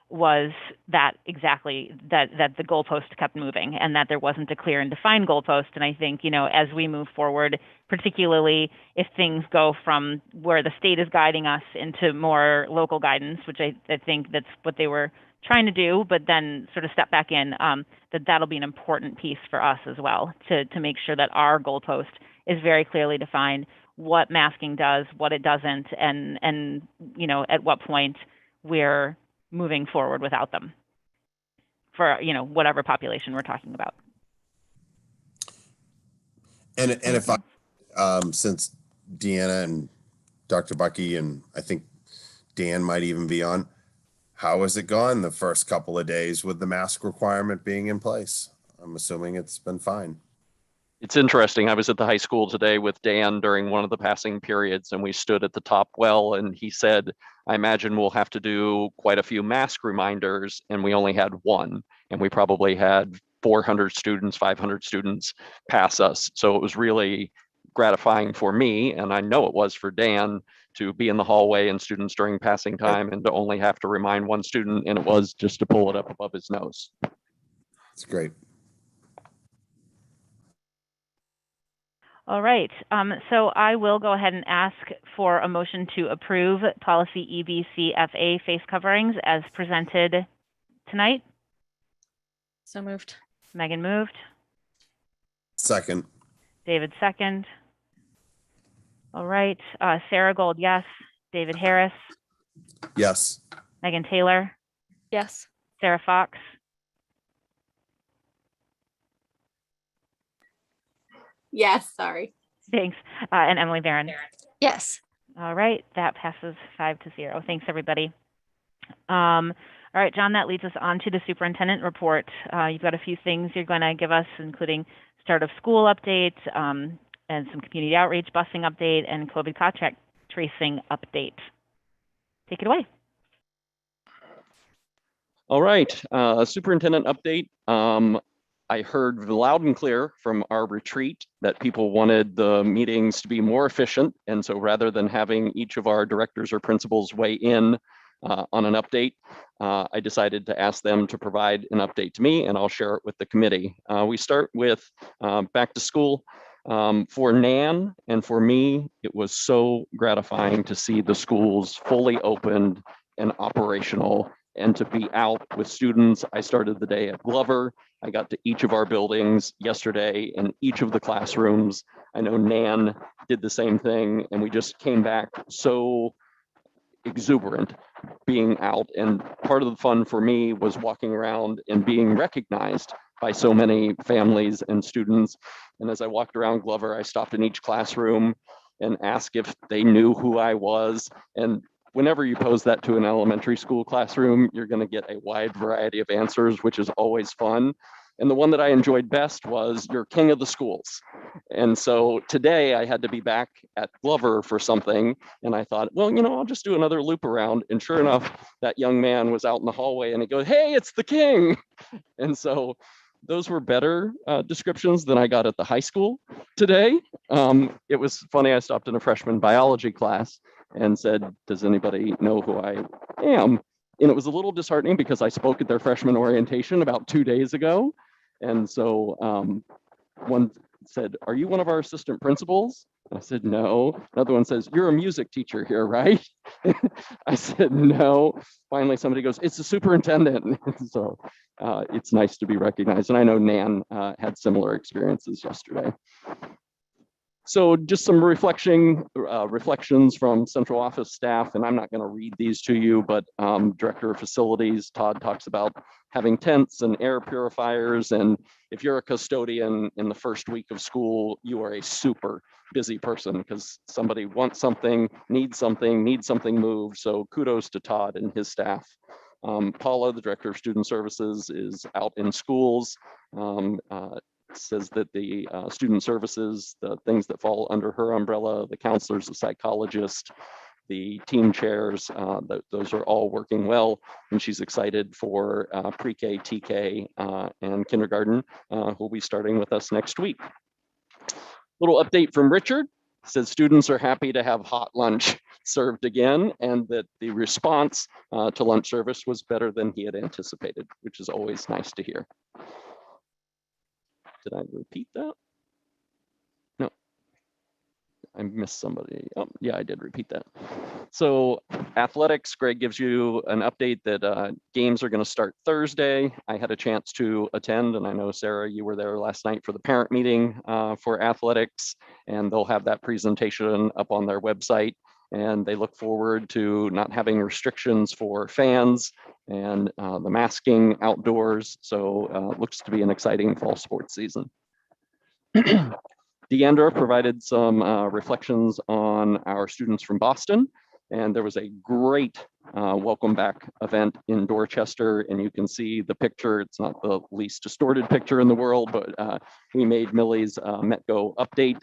was that exactly that the goalpost kept moving and that there wasn't a clear and defined goalpost. And I think, as we move forward, particularly if things go from where the state is guiding us into more local guidance, which I think that's what they were trying to do, but then sort of step back in, that'll be an important piece for us as well to make sure that our goalpost is very clearly defined, what masking does, what it doesn't, and at what point we're moving forward without them for, whatever population we're talking about. And if I, since Deanna and Dr. Bucky, and I think Dan might even be on, how has it gone the first couple of days with the mask requirement being in place? I'm assuming it's been fine. It's interesting. I was at the high school today with Dan during one of the passing periods, and we stood at the top well, and he said, I imagine we'll have to do quite a few mask reminders, and we only had one, and we probably had 400 students, 500 students pass us. So it was really gratifying for me, and I know it was for Dan, to be in the hallway and students during passing time and to only have to remind one student, and it was just to pull it up above his nose. It's great. All right, so I will go ahead and ask for a motion to approve policy EBCFA face coverings as presented tonight. So moved. Megan moved. Second. David second. All right, Sarah Gold, yes. David Harris. Yes. Megan Taylor. Yes. Sarah Fox. Yes, sorry. Thanks. And Emily Barron. Yes. All right, that passes 5-0. Thanks, everybody. All right, John, that leads us on to the superintendent report. You've got a few things you're going to give us, including start of school update, and some community outreach, busing update, and COVID contact tracing update. Take it away. All right, superintendent update. I heard loud and clear from our retreat that people wanted the meetings to be more efficient. And so rather than having each of our directors or principals weigh in on an update, I decided to ask them to provide an update to me, and I'll share it with the committee. We start with back to school. For Nan and for me, it was so gratifying to see the schools fully opened and operational and to be out with students. I started the day at Glover. I got to each of our buildings yesterday in each of the classrooms. I know Nan did the same thing, and we just came back so exuberant being out. And part of the fun for me was walking around and being recognized by so many families and students. And as I walked around Glover, I stopped in each classroom and asked if they knew who I was. And whenever you pose that to an elementary school classroom, you're going to get a wide variety of answers, which is always fun. And the one that I enjoyed best was your king of the schools. And so today I had to be back at Glover for something. And I thought, well, I'll just do another loop around. And sure enough, that young man was out in the hallway and he goes, hey, it's the king. And so those were better descriptions than I got at the high school today. It was funny, I stopped in a freshman biology class and said, does anybody know who I am? And it was a little disheartening because I spoke at their freshman orientation about 2 days ago. And so one said, are you one of our assistant principals? I said, no. Another one says, you're a music teacher here, right? I said, no. Finally, somebody goes, it's the superintendent. So it's nice to be recognized. And I know Nan had similar experiences yesterday. So just some reflections from central office staff, and I'm not going to read these to you, but Director of Facilities, Todd, talks about having tents and air purifiers. And if you're a custodian in the first week of school, you are a super busy person because somebody wants something, needs something moved. So kudos to Todd and his staff. Paula, the Director of Student Services, is out in schools. Says that the student services, the things that fall under her umbrella, the counselors, the psychologist, the team chairs, those are all working well. And she's excited for pre-K, TK, and kindergarten, who will be starting with us next week. Little update from Richard. Says students are happy to have hot lunch served again, and that the response to lunch service was better than he had anticipated, which is always nice to hear. Did I repeat that? No, I missed somebody. Oh, yeah, I did repeat that. So athletics, Greg gives you an update that games are going to start Thursday. I had a chance to attend, and I know, Sarah, you were there last night for the parent meeting for athletics, and they'll have that presentation up on their website. And they look forward to not having restrictions for fans and the masking outdoors. So looks to be an exciting fall sports season. Deandra provided some reflections on our students from Boston. And there was a great welcome back event in Dorchester. And you can see the picture. It's not the least distorted picture in the world, but we made Millie's MetGo update.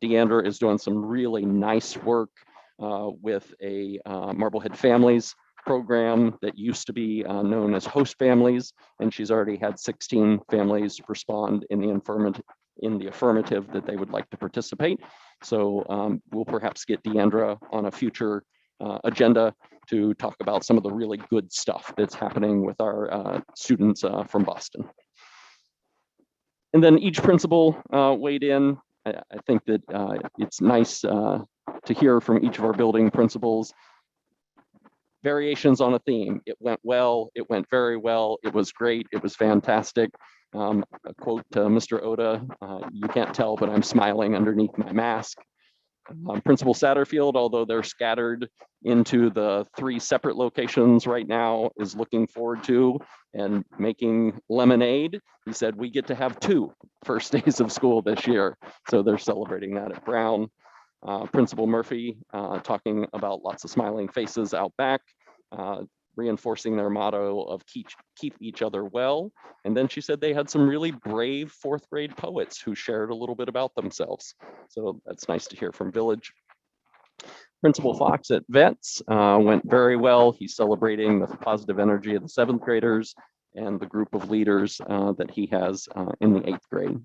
Deandra is doing some really nice work with a Marblehead Families program that used to be known as Host Families, and she's already had 16 families respond in the affirmative that they would like to participate. So we'll perhaps get Deandra on a future agenda to talk about some of the really good stuff that's happening with our students from Boston. And then each principal weighed in. I think that it's nice to hear from each of our building principals variations on a theme. It went well, it went very well, it was great, it was fantastic. A quote to Mr. Oda, you can't tell, but I'm smiling underneath my mask. Principal Satterfield, although they're scattered into the 3 separate locations right now, is looking forward to and making lemonade. He said, we get to have 2 first days of school this year. So they're celebrating that at Brown. Principal Murphy talking about lots of smiling faces out back, reinforcing their motto of keep each other well. And then she said they had some really brave 4th grade poets who shared a little bit about themselves. So that's nice to hear from Village. Principal Fox at Vets went very well. He's celebrating the positive energy of the 7th graders and the group of leaders that he has in the 8th grade.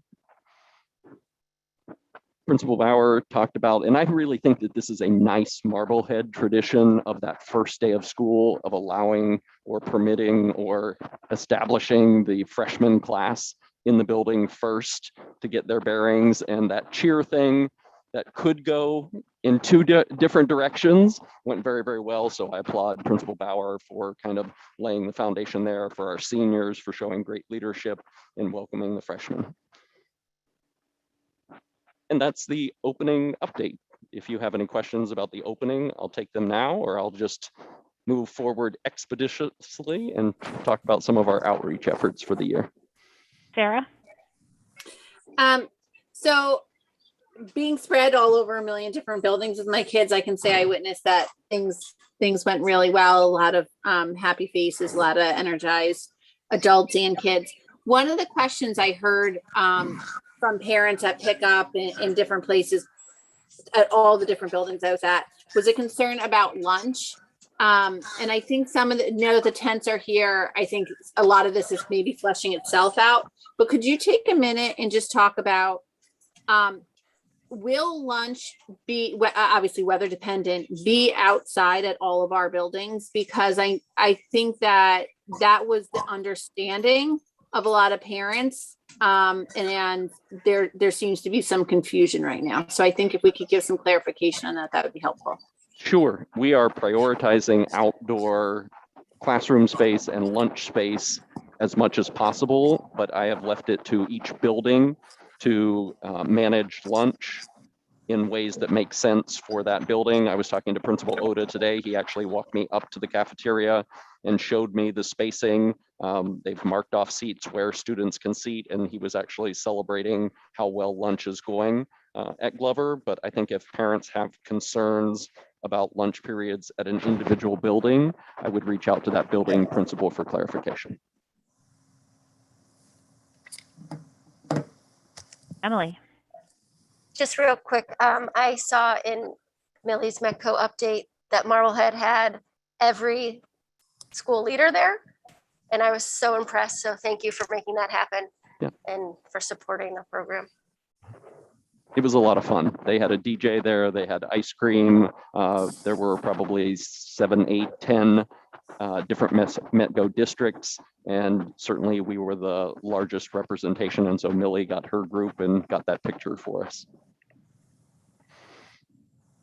Principal Bauer talked about, and I really think that this is a nice Marblehead tradition of that first day of school, of allowing or permitting or establishing the freshman class in the building first to get their bearings, and that cheer thing that could go in 2 different directions went very, very well. So I applaud Principal Bauer for kind of laying the foundation there for our seniors, for showing great leadership and welcoming the freshmen. And that's the opening update. If you have any questions about the opening, I'll take them now, or I'll just move forward expeditiously and talk about some of our outreach efforts for the year. Sarah? So being spread all over a million different buildings with my kids, I can say I witnessed that things went really well. A lot of happy faces, a lot of energized adults and kids. one of the questions I heard from parents at pickup in different places at all the different buildings I was at was a concern about lunch. And I think some of the, now that the tents are here, I think a lot of this is maybe fleshing itself out. But could you take a minute and just talk about, will lunch be, obviously weather dependent, be outside at all of our buildings? Because I think that was the understanding of a lot of parents. And there seems to be some confusion right now. So I think if we could give some clarification on that, that would be helpful. Sure. We are prioritizing outdoor classroom space and lunch space as much as possible, but I have left it to each building to manage lunch in ways that make sense for that building. I was talking to Principal Oda today. He actually walked me up to the cafeteria and showed me the spacing. They've marked off seats where students can seat, and he was actually celebrating how well lunch is going at Glover. But I think if parents have concerns about lunch periods at an individual building, I would reach out to that building principal for clarification. Emily. Just real quick, I saw in Millie's Metco update that Marblehead had every school leader there, and I was so impressed. So thank you for making that happen, and for supporting the program. It was a lot of fun. They had a DJ there. They had ice cream. There were probably 7, 8, 10 different Metco districts, and certainly we were the largest representation. And so Millie got her group and got that picture for us.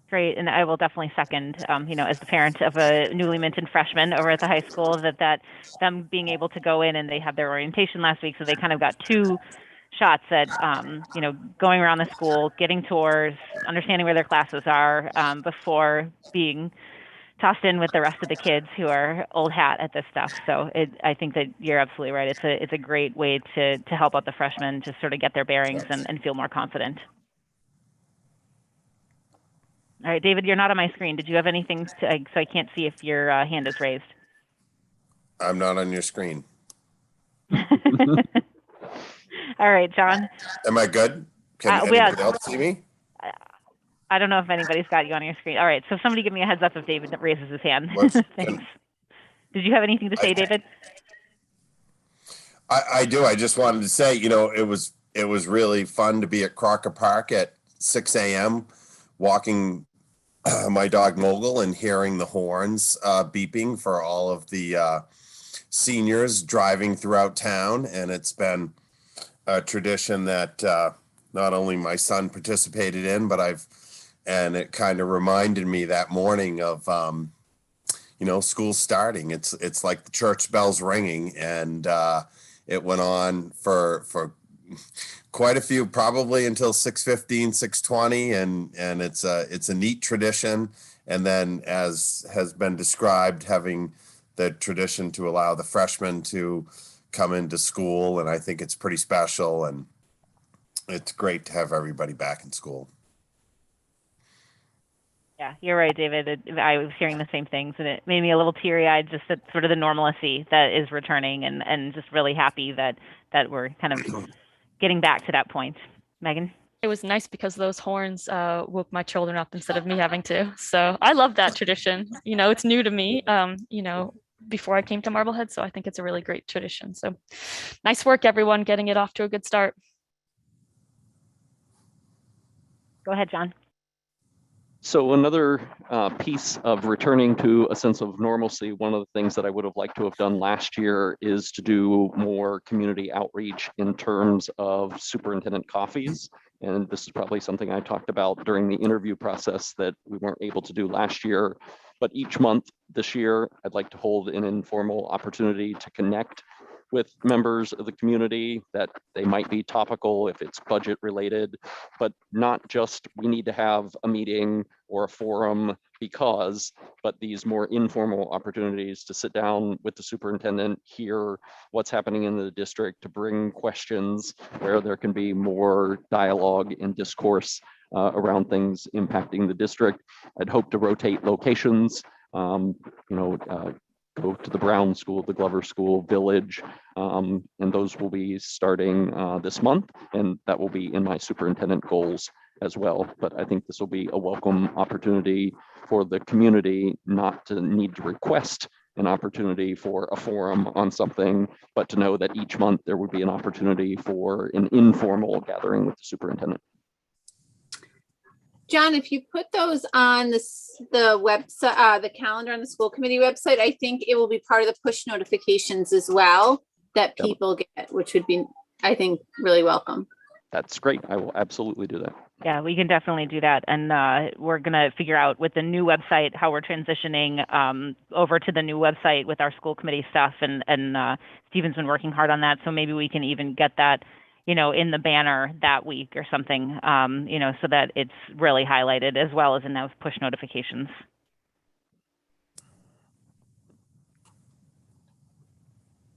Great, and I will definitely second, as the parent of a newly minted freshman over at the high school, that them being able to go in, and they had their orientation last week, so they kind of got 2 shots at, going around the school, getting tours, understanding where their classes are, before being tossed in with the rest of the kids who are old hat at this stuff. So I think that you're absolutely right. It's a great way to help out the freshmen to sort of get their bearings and feel more confident. All right, David, you're not on my screen. Did you have anything so I can't see if your hand is raised? I'm not on your screen. All right, John. Am I good? Can anybody else see me? I don't know if anybody's got you on your screen. All right, so somebody give me a heads up if David raises his hand. Thanks. Did you have anything to say, David? I do. I just wanted to say, it was really fun to be at Crocker Park at 6 a.m. walking my dog Mogul and hearing the horns beeping for all of the seniors driving throughout town. And it's been a tradition that not only my son participated in, but and it kind of reminded me that morning of, school starting. It's like the church bells ringing, and it went on for quite a few, probably until 6:15, 6:20, and it's a neat tradition. And then, as has been described, having the tradition to allow the freshmen to come into school, and I think it's pretty special, and it's great to have everybody back in school. Yeah, you're right, David. I was hearing the same things, and it made me a little teary-eyed, just at sort of the normalcy that is returning, and just really happy that we're kind of getting back to that point. Megan? It was nice because those horns woke my children up instead of me having to. So I love that tradition. It's new to me, before I came to Marblehead. So I think it's a really great tradition. So nice work, everyone, getting it off to a good start. Go ahead, John. So another piece of returning to a sense of normalcy, one of the things that I would have liked to have done last year is to do more community outreach in terms of superintendent coffees. And this is probably something I talked about during the interview process that we weren't able to do last year. But each month this year, I'd like to hold an informal opportunity to connect with members of the community that they might be topical if it's budget related, but not just we need to have a meeting or a forum but these more informal opportunities to sit down with the superintendent, hear what's happening in the district, to bring questions where there can be more dialogue and discourse around things impacting the district. I'd hope to rotate locations, go to the Brown School, the Glover School, Village, and those will be starting this month, and that will be in my superintendent goals as well. But I think this will be a welcome opportunity for the community not to need to request an opportunity for a forum on something, but to know that each month there would be an opportunity for an informal gathering with the superintendent. John, if you put those on the website, the calendar on the school committee website, I think it will be part of the push notifications as well that people get, which would be, I think, really welcome. That's great. I will absolutely do that. Yeah, we can definitely do that. And we're going to figure out with the new website how we're transitioning over to the new website with our school committee stuff. And Stephen's been working hard on that. So maybe we can even get that, in the banner that week or something, so that it's really highlighted as well as in those push notifications.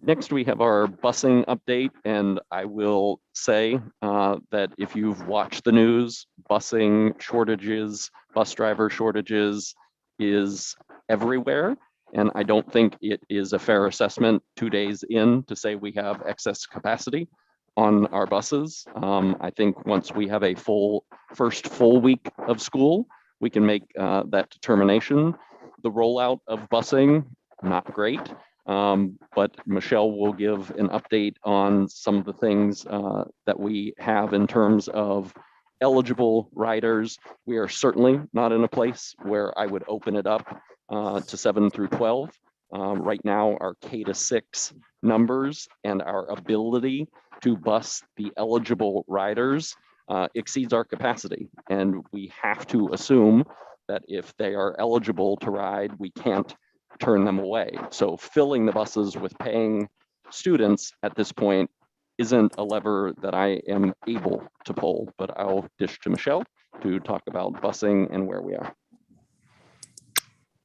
Next, we have our busing update, and I will say that if you've watched the news, busing shortages, bus driver shortages is everywhere. And I don't think it is a fair assessment 2 days in to say we have excess capacity on our buses. I think once we have a first full week of school, we can make that determination. The rollout of busing, not great. But Michelle will give an update on some of the things that we have in terms of eligible riders. We are certainly not in a place where I would open it up to 7 through 12. Right now, our K-6 numbers and our ability to bus the eligible riders exceeds our capacity. And we have to assume that if they are eligible to ride, we can't turn them away. So filling the buses with paying students at this point isn't a lever that I am able to pull, but I'll dish to Michelle to talk about busing and where we are.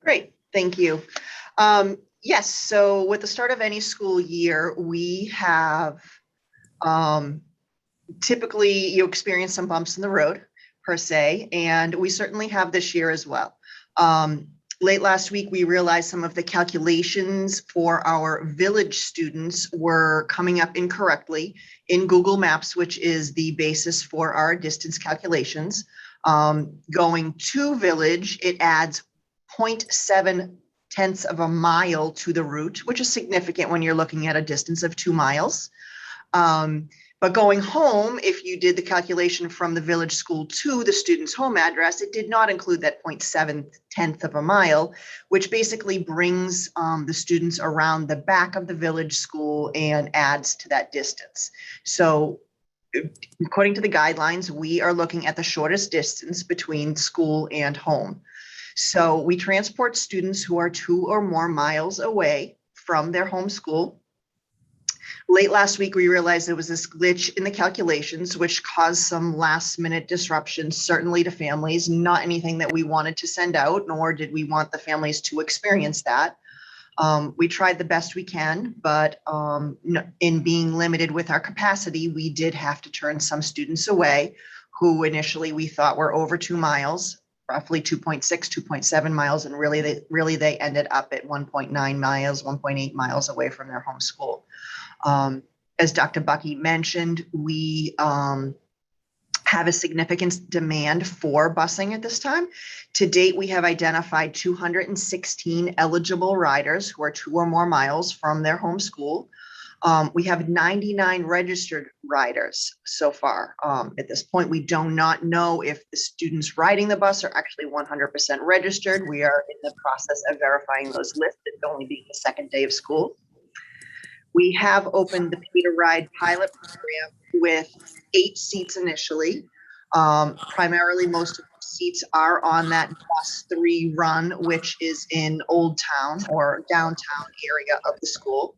Great, thank you. Yes, so with the start of any school year, we have typically you experience some bumps in the road per se, and we certainly have this year as well. Late last week, we realized some of the calculations for our village students were coming up incorrectly in Google Maps, which is the basis for our distance calculations. Going to village, it adds 0.7 of a mile to the route, which is significant when you're looking at a distance of 2 miles. But going home, if you did the calculation from the village school to the student's home address, it did not include that 0.7 of a mile, which basically brings the students around the back of the village school and adds to that distance. So according to the guidelines, we are looking at the shortest distance between school and home. So we transport students who are 2 or more miles away from their home school. Late last week, we realized there was this glitch in the calculations, which caused some last minute disruptions, certainly to families, not anything that we wanted to send out, nor did we want the families to experience that. We tried the best we can, but in being limited with our capacity, we did have to turn some students away who initially we thought were over 2 miles, roughly 2.6, 2.7 miles, and really they ended up at 1.9 miles, 1.8 miles away from their home school. As Dr. Bucky mentioned, we have a significant demand for busing at this time. To date, we have identified 216 eligible riders who are 2 or more miles from their home school. We have 99 registered riders so far. At this point, we do not know if the students riding the bus are actually 100% registered. We are in the process of verifying those lists, it's only being the second day of school. We have opened the Pay to Ride pilot program with 8 seats initially. Primarily, most of the seats are on that Bus 3 run, which is in Old Town or downtown area of the school.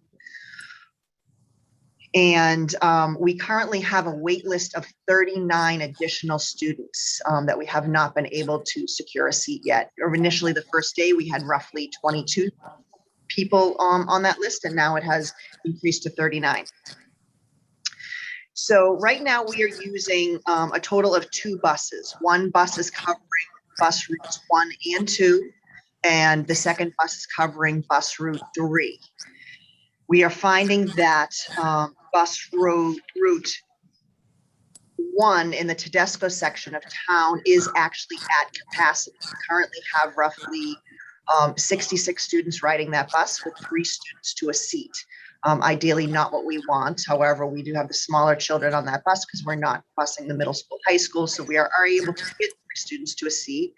And we currently have a wait list of 39 additional students that we have not been able to secure a seat yet. Or initially, the first day, we had roughly 22 people on that list, and now it has increased to 39. So right now we are using a total of 2 buses. One bus is covering bus routes 1 and 2. and the second bus is covering bus route 3. We are finding that bus route 1 in the Tedesco section of town is actually at capacity. We currently have roughly 66 students riding that bus with 3 students to a seat. Ideally not what we want. However, we do have the smaller children on that bus because we're not busing the middle school, high school. So we are able to fit 3 students to a seat.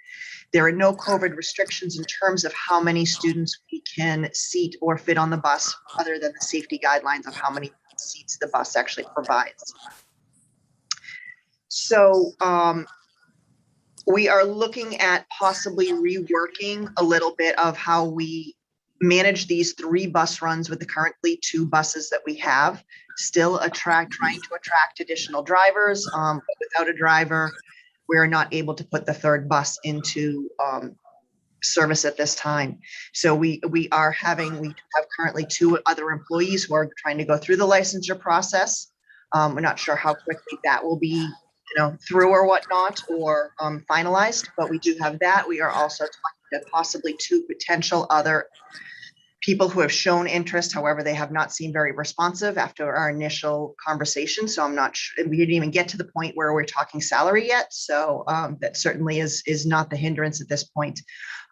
There are no COVID restrictions in terms of how many students we can seat or fit on the bus, other than the safety guidelines of how many seats the bus actually provides. So we are looking at possibly reworking a little bit of how we manage these 3 bus runs with the currently 2 buses that we have. Still trying to attract additional drivers, but without a driver, we're not able to put the 3rd bus into service at this time. So we have currently 2 other employees who are trying to go through the licensure process. We're not sure how quickly that will be, through or whatnot, or finalized, but we do have that. We are also talking to possibly 2 potential other people who have shown interest. However, they have not seemed very responsive after our initial conversation. So I'm not sure, we didn't even get to the point where we're talking salary yet. So that certainly is not the hindrance at this point.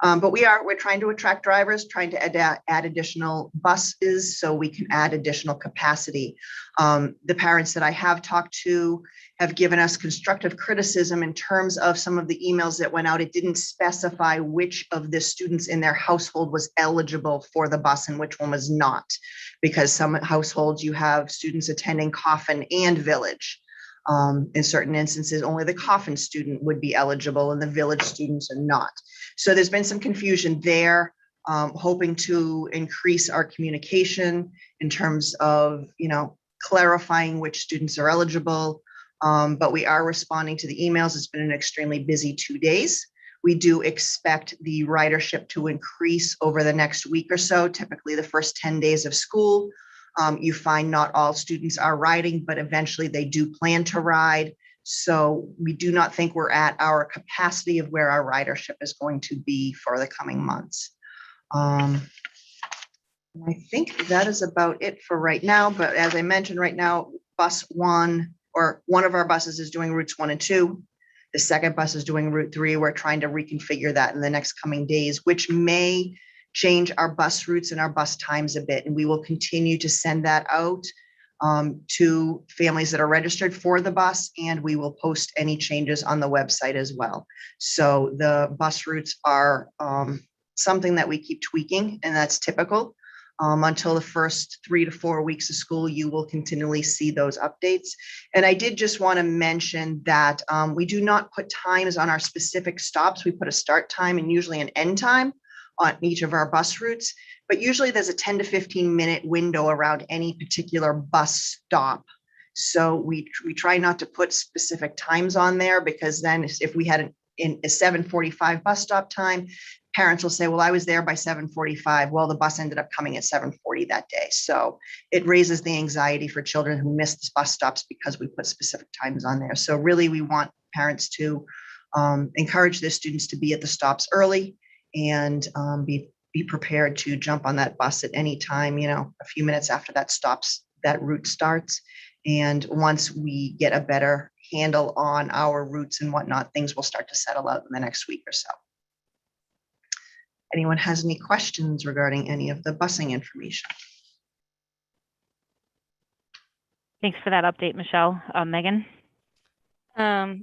But we're trying to attract drivers, trying to add additional buses so we can add additional capacity. The parents that I have talked to have given us constructive criticism in terms of some of the emails that went out. It didn't specify which of the students in their household was eligible for the bus and which one was not, because some households you have students attending Coffin and Village. In certain instances, only the Coffin student would be eligible and the Village students are not. So there's been some confusion there, hoping to increase our communication in terms of, clarifying which students are eligible. But we are responding to the emails. It's been an extremely busy 2 days. We do expect the ridership to increase over the next week or so. Typically the first 10 days of school, you find not all students are riding, but eventually they do plan to ride. So we do not think we're at our capacity of where our ridership is going to be for the coming months. I think that is about it for right now. But as I mentioned, right now, bus 1, or one of our buses, is doing routes 1 and 2. The second bus is doing route 3. We're trying to reconfigure that in the next coming days, which may change our bus routes and our bus times a bit. And we will continue to send that out to families that are registered for the bus, and we will post any changes on the website as well. So the bus routes are something that we keep tweaking, and that's typical. Until the first 3 to 4 weeks of school, you will continually see those updates. And I did just want to mention that we do not put times on our specific stops. We put a start time and usually an end time on each of our bus routes, but usually there's a 10 to 15 minute window around any particular bus stop. So we try not to put specific times on there, because then if we had a 7:45 bus stop time, parents will say, well, I was there by 7:45. Well, the bus ended up coming at 7:40 that day. So it raises the anxiety for children who miss the bus stops because we put specific times on there. So really, we want parents to encourage their students to be at the stops early and be prepared to jump on that bus at any time, a few minutes after that route starts. And once we get a better handle on our routes and whatnot, things will start to settle out in the next week or so. Anyone has any questions regarding any of the busing information? Thanks for that update, Michelle. Megan?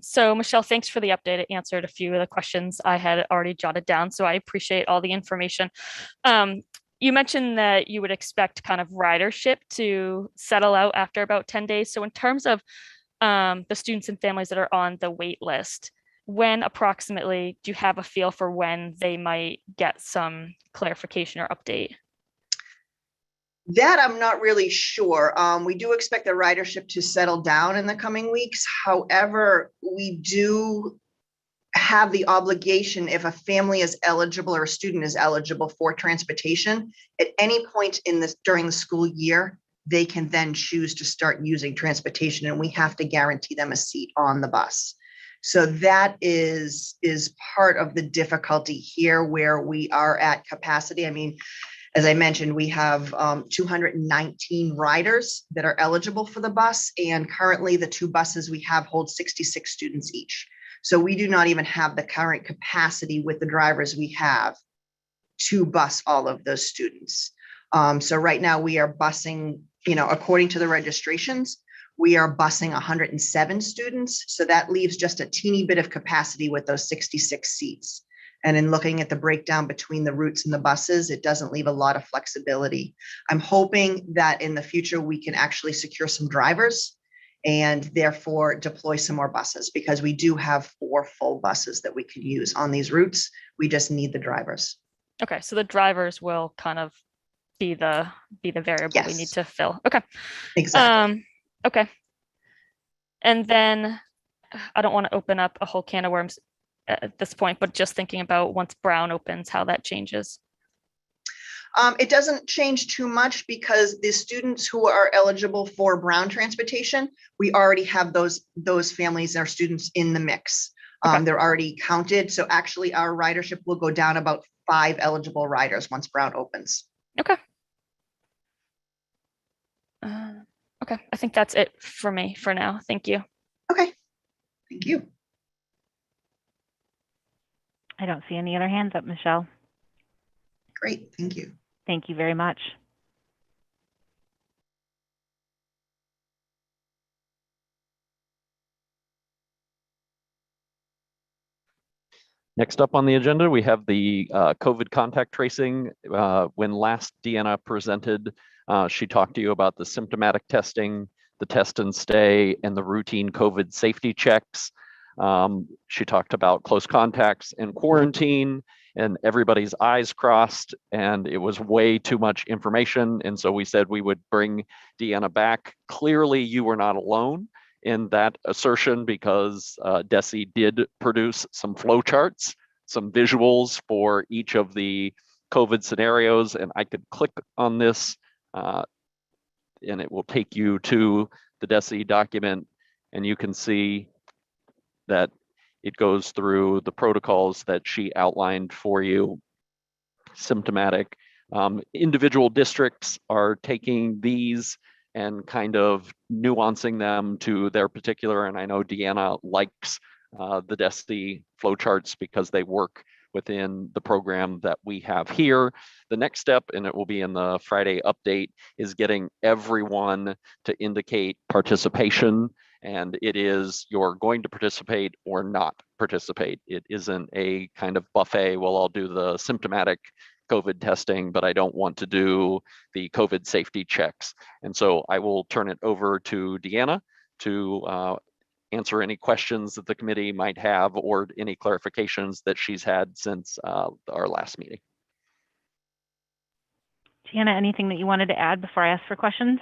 So Michelle, thanks for the update. It answered a few of the questions I had already jotted down, so I appreciate all the information. You mentioned that you would expect kind of ridership to settle out after about 10 days. So in terms of the students and families that are on the wait list, when approximately do you have a feel for when they might get some clarification or update? That I'm not really sure. We do expect the ridership to settle down in the coming weeks. However, we do have the obligation, if a family is eligible or a student is eligible for transportation, at any point during the school year, they can then choose to start using transportation, and we have to guarantee them a seat on the bus. So that is part of the difficulty here where we are at capacity. I mean, as I mentioned, we have 219 riders that are eligible for the bus, and currently the 2 buses we have hold 66 students each. So we do not even have the current capacity with the drivers we have to bus all of those students. So right now we are busing, according to the registrations, we are busing 107 students. So that leaves just a teeny bit of capacity with those 66 seats. And in looking at the breakdown between the routes and the buses, it doesn't leave a lot of flexibility. I'm hoping that in the future, we can actually secure some drivers and therefore deploy some more buses, because we do have 4 full buses that we can use on these routes. We just need the drivers. Okay, so the drivers will kind of be the variable we need Yes. to fill. Okay. Exactly. Okay. And then I don't want to open up a whole can of worms at this point, but just thinking about once Brown opens, how that changes. It doesn't change too much because the students who are eligible for Brown transportation, we already have those families, our students in the mix. Okay. They're already counted. So actually our ridership will go down about 5 eligible riders once Brown opens. Okay. Okay, I think that's it for me for now. Thank you. Okay, thank you. I don't see any other hands up, Michelle. Great, thank you. Thank you very much. Next up on the agenda, we have the COVID contact tracing. When last Deanna presented, she talked to you about the symptomatic testing, the test and stay, and the routine COVID safety checks. She talked about close contacts and quarantine, and everybody's eyes crossed, and it was way too much information. And so we said we would bring Deanna back. Clearly, you were not alone in that assertion, because Desi did produce some flowcharts, some visuals for each of the COVID scenarios, and I could click on this and it will take you to the Desi document, and you can see that it goes through the protocols that she outlined for you. Symptomatic. Individual districts are taking these and kind of nuancing them to their particular, and I know Deanna likes the Desi flowcharts because they work within the program that we have here. The next step, and it will be in the Friday update, is getting everyone to indicate participation. And it is, you're going to participate or not participate. It isn't a kind of buffet, well, I'll do the symptomatic COVID testing, but I don't want to do the COVID safety checks. And so I will turn it over to Deanna to answer any questions that the committee might have or any clarifications that she's had since our last meeting. Deanna, anything that you wanted to add before I ask for questions?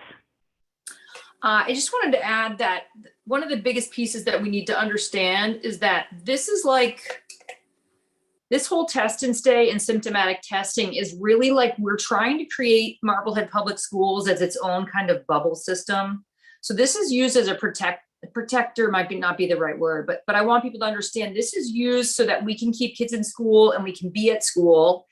I just wanted to add that one of the biggest pieces that we need to understand is that this is like, this whole test and stay and symptomatic testing is really like we're trying to create Marblehead Public Schools as its own kind of bubble system. So this is used as a protector might not be the right word, but I want people to understand this is used so that we can keep kids in school and we can be at school.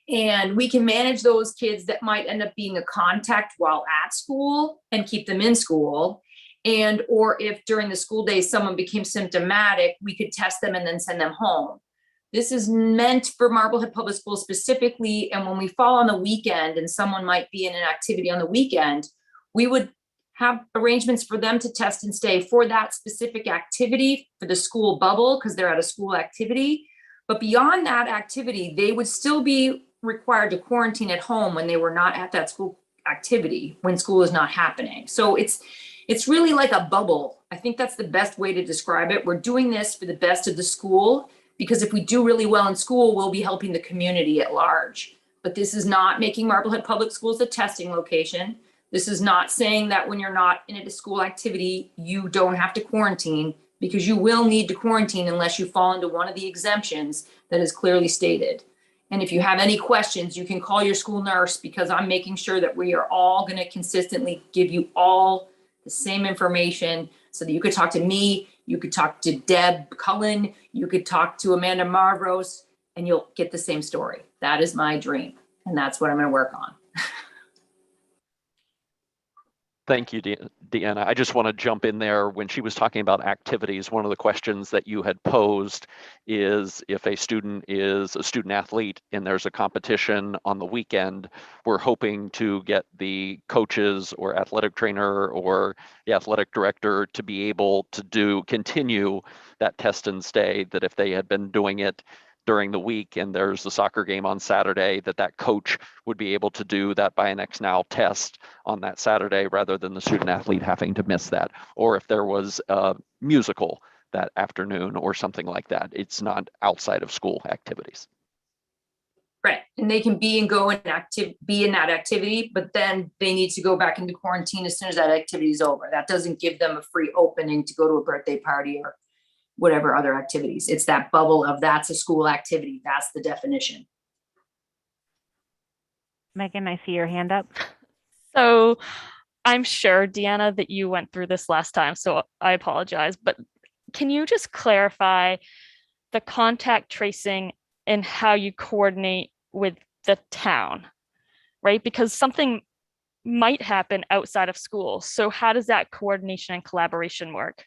And we can manage those kids that might end up being a contact while at school and keep them in school. And, or if during the school day, someone became symptomatic, we could test them and then send them home. This is meant for Marblehead Public Schools specifically. And when we fall on the weekend and someone might be in an activity on the weekend, we would have arrangements for them to test and stay for that specific activity for the school bubble because they're at a school activity. But beyond that activity, they would still be required to quarantine at home when they were not at that school activity, when school is not happening. So it's really like a bubble. I think that's the best way to describe it. We're doing this for the best of the school, because if we do really well in school, we'll be helping the community at large. But this is not making Marblehead Public Schools a testing location. This is not saying that when you're not in a school activity, you don't have to quarantine, because you will need to quarantine unless you fall into one of the exemptions that is clearly stated. And if you have any questions, you can call your school nurse, because I'm making sure that we are all going to consistently give you all the same information so that you could talk to me, you could talk to Deb Cullen, you could talk to Amanda Marvros, and you'll get the same story. That is my dream, and that's what I'm going to work on. Thank you, Deanna. I just want to jump in there. When she was talking about activities, one of the questions that you had posed is if a student is a student athlete and there's a competition on the weekend, we're hoping to get the coaches or athletic trainer or the athletic director to be able to continue that test and stay, that if they had been doing it during the week and there's the soccer game on Saturday, that coach would be able to do that by an X now test on that Saturday rather than the student athlete having to miss that. Or if there was a musical that afternoon or something like that, it's not outside of school activities. Right, and they can be and go and be in that activity, but then they need to go back into quarantine as soon as that activity is over. That doesn't give them a free opening to go to a birthday party or whatever other activities. It's that bubble of that's a school activity. That's the definition. Megan, I see your hand up. So I'm sure, Deanna, that you went through this last time, so I apologize, but can you just clarify the contact tracing and how you coordinate with the town, right? Because something might happen outside of school. So how does that coordination and collaboration work?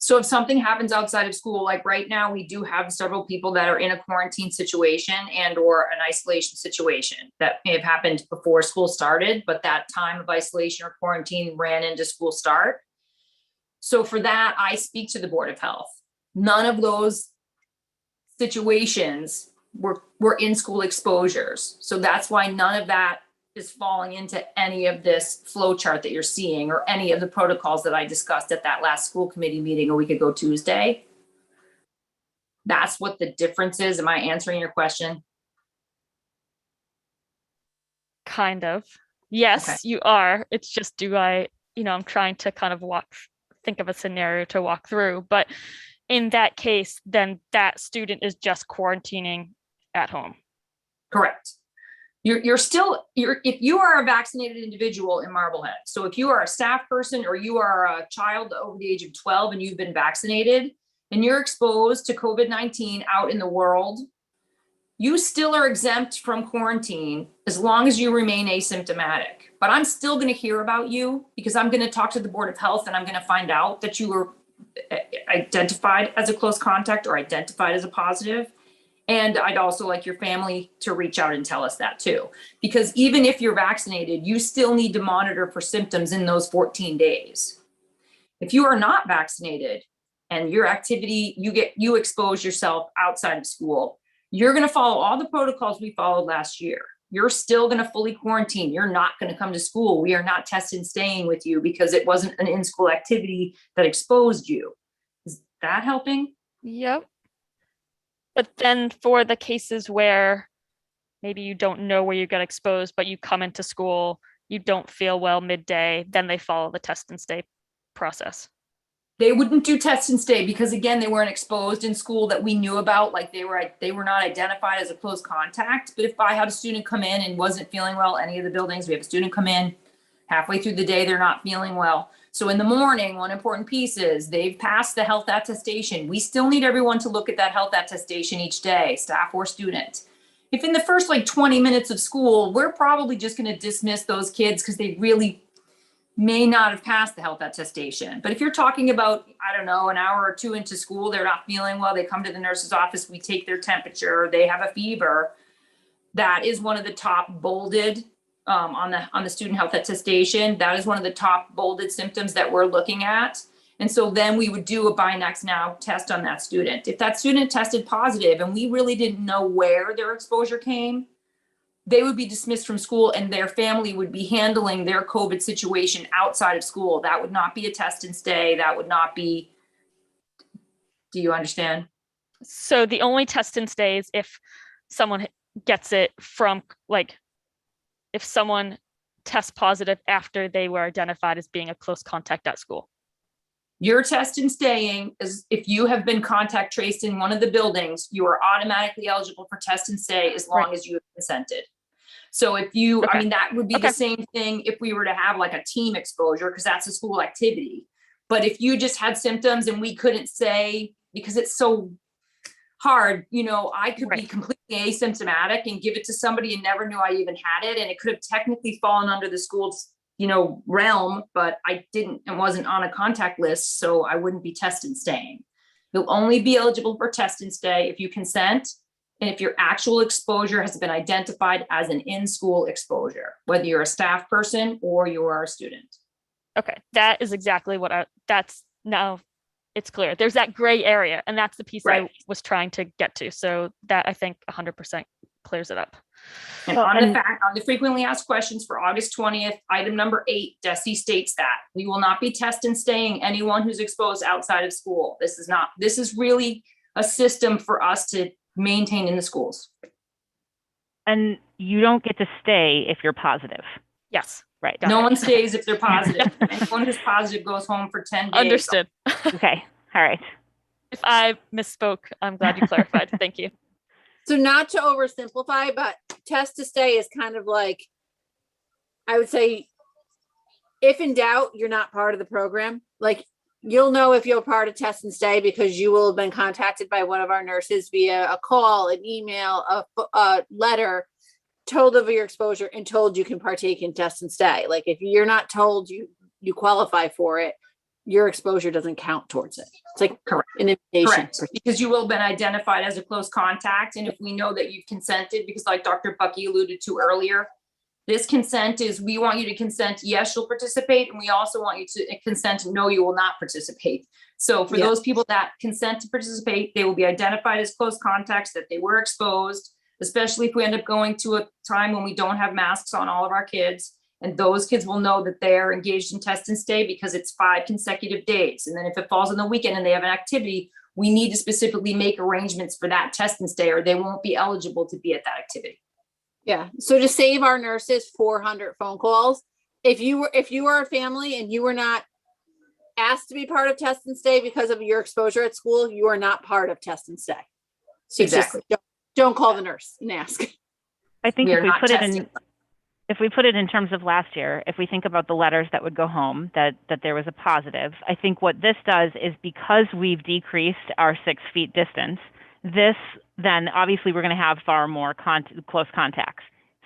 So if something happens outside of school, like right now, we do have several people that are in a quarantine situation and or an isolation situation that may have happened before school started, but that time of isolation or quarantine ran into school start. So for that, I speak to the Board of Health. None of those situations were in-school exposures. So that's why none of that is falling into any of this flow chart that you're seeing or any of the protocols that I discussed at that last school committee meeting a week ago Tuesday. That's what the difference is. Am I answering your question? Kind of. Yes, Okay. you are. It's just, I'm trying to kind of think of a scenario to walk through. But in that case, then that student is just quarantining at home. Correct. If you are a vaccinated individual in Marblehead, so if you are a staff person or you are a child over the age of 12 and you've been vaccinated and you're exposed to COVID-19 out in the world, you still are exempt from quarantine as long as you remain asymptomatic. But I'm still going to hear about you because I'm going to talk to the Board of Health and I'm going to find out that you were identified as a close contact or identified as a positive. And I'd also like your family to reach out and tell us that too. Because even if you're vaccinated, you still need to monitor for symptoms in those 14 days. If you are not vaccinated and your activity, you expose yourself outside of school, you're going to follow all the protocols we followed last year. You're still going to fully quarantine. You're not going to come to school. We are not testing staying with you because it wasn't an in-school activity that exposed you. Is that helping? Yep. But then for the cases where maybe you don't know where you got exposed, but you come into school, you don't feel well midday, then they follow the test and stay process. They wouldn't do test and stay because again, they weren't exposed in school that we knew about, like they were not identified as a close contact. But if I had a student come in and wasn't feeling well, any of the buildings, we have a student come in halfway through the day, they're not feeling well. So in the morning, one important piece is they've passed the health attestation. We still need everyone to look at that health attestation each day, staff or student. If in the first 20 minutes of school, we're probably just going to dismiss those kids because they really may not have passed the health attestation. But if you're talking about, I don't know, an hour or two into school, they're not feeling well, they come to the nurse's office, we take their temperature, they have a fever. That is one of the top bolded on the student health attestation. That is one of the top bolded symptoms that we're looking at. And so then we would do a Binax Now test on that student. If that student tested positive and we really didn't know where their exposure came, they would be dismissed from school and their family would be handling their COVID situation outside of school. That would not be a test and stay. That would not be, do you understand? So the only test and stay is if someone gets it from if someone tests positive after they were identified as being a close contact at school. Your test and staying is if you have been contact traced in one of the buildings, you are automatically eligible for test and stay as long as you have consented. So if you, Okay. I mean, that would be the same thing if we were to have a team exposure, because that's a school activity. But if you just had symptoms and we couldn't say, because it's so hard, you know, I could be Right. completely asymptomatic and give it to somebody and never knew I even had it. And it could have technically fallen under the school's, you know, realm, but I didn't and wasn't on a contact list. So I wouldn't be test and staying. You'll only be eligible for test and stay if you consent and if your actual exposure has been identified as an in-school exposure, whether you're a staff person or you're a student. Okay, that is exactly what that's now it's clear. There's that gray area, and that's the piece I Right. was trying to get to. So that I think 100% clears it up. And Well, on and- the frequently asked questions for August 20th, item number 8, DESE states that we will not be test and staying anyone who's exposed outside of school. This is really a system for us to maintain in the schools. And you don't get to stay if you're positive. Yes, Right. No one stays if they're positive. Anyone who's positive goes home for 10 days. understood. Okay. All right. If I misspoke, I'm glad you clarified. Thank you. So not to oversimplify, but test to stay is kind of like, I would say, if in doubt, you're not part of the program. Like, you'll know if you're part of test and stay because you will have been contacted by one of our nurses via a call, an email, a letter, told of your exposure and told you can partake in test and stay. Like, if you're not told you qualify for it, your exposure doesn't count towards it. It's like Correct. an invitation. Correct, because you will have been identified as a close contact. And if we know that you've consented, because like Dr. Bucky alluded to earlier, this consent is, we want you to consent, yes, you'll participate. And we also want you to consent, no, you will not participate. So for Yeah. those people that consent to participate, they will be identified as close contacts, that they were exposed, especially if we end up going to a time when we don't have masks on all of our kids. And those kids will know that they're engaged in test and stay because it's 5 consecutive days. And then if it falls on the weekend and they have an activity, we need to specifically make arrangements for that test and stay, or they won't be eligible to be at that activity. Yeah. So to save our nurses 400 phone calls, if you were a family and you were not asked to be part of test and stay because of your exposure at school, you are not part of test and stay. So Exactly. just don't call the nurse and ask. I think We if are we not put it testing. in, if we put it in terms of last year, if we think about the letters that would go home, that there was a positive, I think what this does is, because we've decreased our 6 feet distance, this then obviously we're going to have far more close contacts.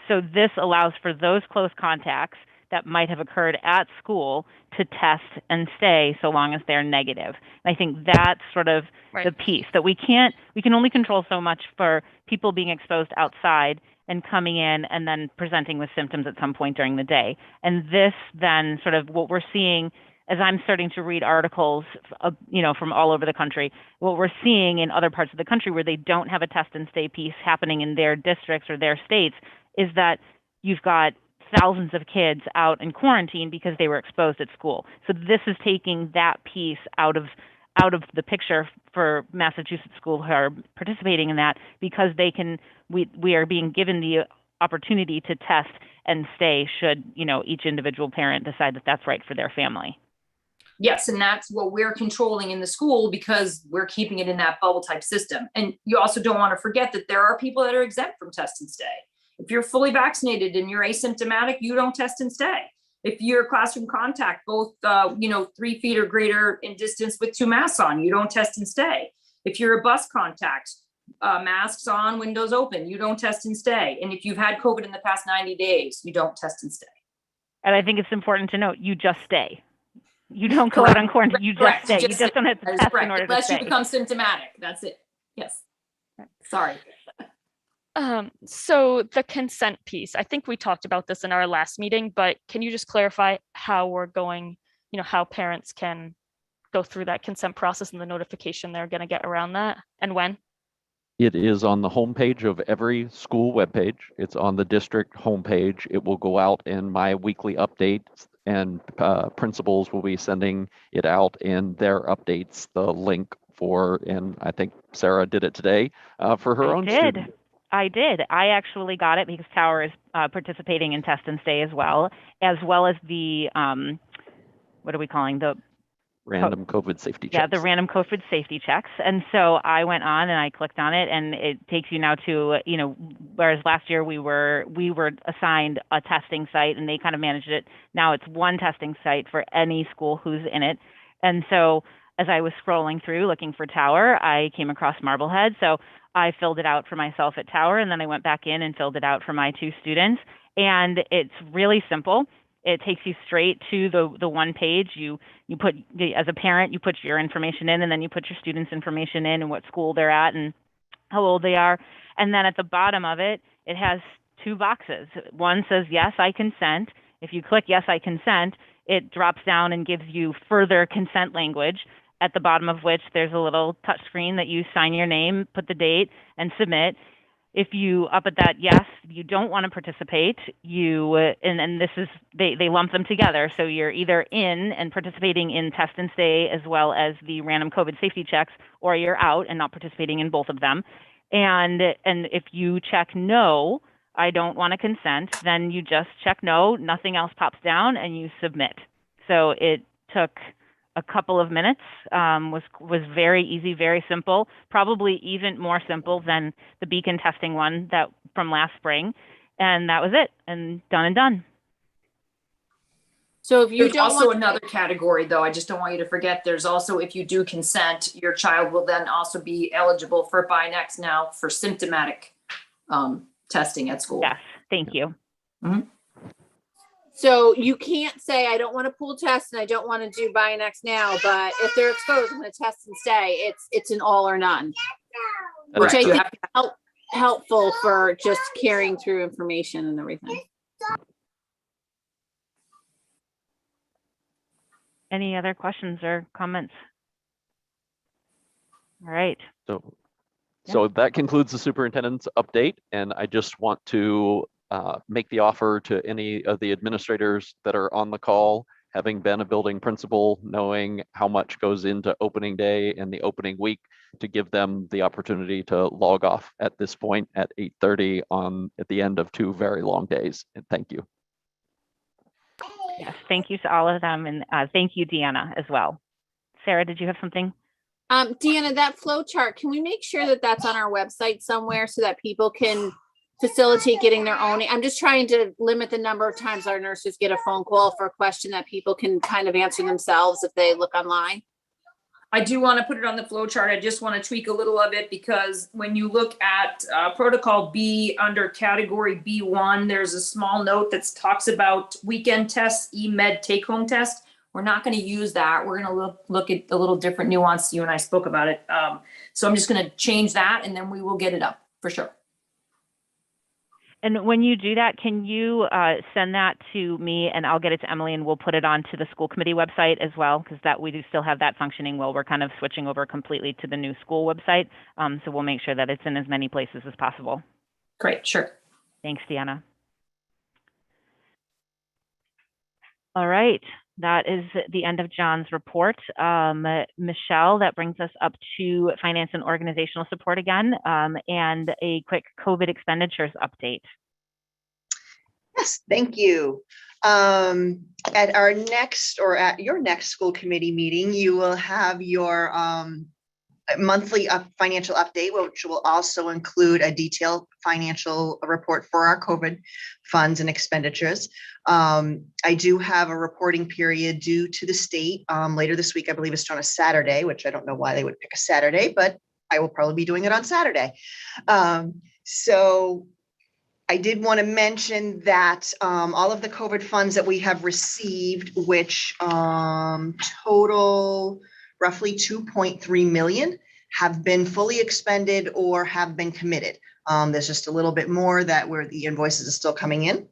So this allows for those close contacts that might have occurred at school to test and stay so long as they're negative. And I think that's sort of Right. the piece that we can only control so much for people being exposed outside and coming in and then presenting with symptoms at some point during the day. And this then sort of what we're seeing as I'm starting to read articles, from all over the country, what we're seeing in other parts of the country where they don't have a test and stay piece happening in their districts or their states is that you've got thousands of kids out in quarantine because they were exposed at school. So this is taking that piece out of the picture for Massachusetts schools who are participating in that, because we are being given the opportunity to test and stay should, each individual parent decide that that's right for their family. Yes, and that's what we're controlling in the school because we're keeping it in that bubble type system. And you also don't want to forget that there are people that are exempt from test and stay. If you're fully vaccinated and you're asymptomatic, you don't test and stay. If you're classroom contact, both 3 feet or greater in distance with 2 masks on, you don't test and stay. If you're a bus contact, masks on, windows open, you don't test and stay. And if you've had COVID in the past 90 days, you don't test and stay. And I think it's important to note, you just stay. You don't go out on quarantine, you just Correct. stay. You just don't have to That is test correct. in order to Unless you stay. become symptomatic, that's it. Yes. Sorry. So the consent piece, I think we talked about this in our last meeting, but can you just clarify how we're going, how parents can go through that consent process and the notification they're going to get around that, and when? It is on the homepage of every school webpage. It's on the district homepage. It will go out in my weekly updates, and principals will be sending it out in their updates, the link for, and I think Sarah did it today for her own student. I did. I actually got it because Tower is participating in test and stay as well as the, what are we calling the Random COVID safety checks. Yeah, the random COVID safety checks. And so I went on and I clicked on it, and it takes you now to, whereas last year we were assigned a testing site and they kind of managed it. Now it's one testing site for any school who's in it. And so as I was scrolling through looking for Tower, I came across Marblehead. So I filled it out for myself at Tower, and then I went back in and filled it out for my 2 students. And it's really simple. It takes you straight to the one page. You put, as a parent, you put your information in, and then you put your students' information in and what school they're at and how old they are. And then at the bottom of it, it has 2 boxes. One says, yes, I consent. If you click yes, I consent, it drops down and gives you further consent language, at the bottom of which there's a little touch screen that you sign your name, put the date, and submit. If you up at that yes, you don't want to participate, you and this is they lump them together. So you're either in and participating in test and stay as well as the random COVID safety checks, or you're out and not participating in both of them. And if you check no, I don't want to consent, then you just check no, nothing else pops down, and you submit. So it took a couple of minutes, was very easy, very simple, probably even more simple than the beacon testing one that from last spring. And that was it, and done. So if you There's don't also want, another category though, I just don't want you to forget, there's also, if you do consent, your child will then also be eligible for Buy Next Now for symptomatic testing at school. Yes, thank you. so you can't say, I don't want to pool test and I don't want to do Buy Next Now, but if they're exposed, I'm going to test and stay. It's an all or none, which I Correct. think is helpful for just carrying through information and everything. Any other questions or comments? All right. So that concludes the superintendent's update, and I just want to make the offer to any of the administrators that are on the call, having been a building principal, knowing how much goes into opening day and the opening week, to give them the opportunity to log off at this point at 8:30 at the end of 2 very long days. And thank you. Yes, thank you to all of them, and thank you, Deanna, as well. Sarah, did you have something? Deanna, that flow chart, can we make sure that that's on our website somewhere so that people can facilitate getting their own? I'm just trying to limit the number of times our nurses get a phone call for a question that people can kind of answer themselves if they look online. I do want to put it on the flow chart. I just want to tweak a little of it, because when you look at protocol B under category B1, there's a small note that talks about weekend tests, eMed take-home test. We're not going to use that. We're going to look at a little different nuance. You and I spoke about it. So I'm just going to change that, and then we will get it up for sure. And when you do that, can you send that to me, and I'll get it to Emily, and we'll put it onto the school committee website as well, because that we do still have that functioning while we're kind of switching over completely to the new school website. So we'll make sure that it's in as many places as possible. Great, sure. Thanks, Deanna. All right, that is the end of John's report. Michelle, that brings us up to finance and organizational support again, and a quick COVID expenditures update. Yes, thank you. At our next, or at your next school committee meeting, you will have your monthly financial update, which will also include a detailed financial report for our COVID funds and expenditures. I do have a reporting period due to the state later this week. I believe it's on a Saturday, which I don't know why they would pick a Saturday, but I will probably be doing it on Saturday. So I did want to mention that all of the COVID funds that we have received, which total roughly 2.3 million, have been fully expended or have been committed. There's just a little bit more that where the invoices are still coming in,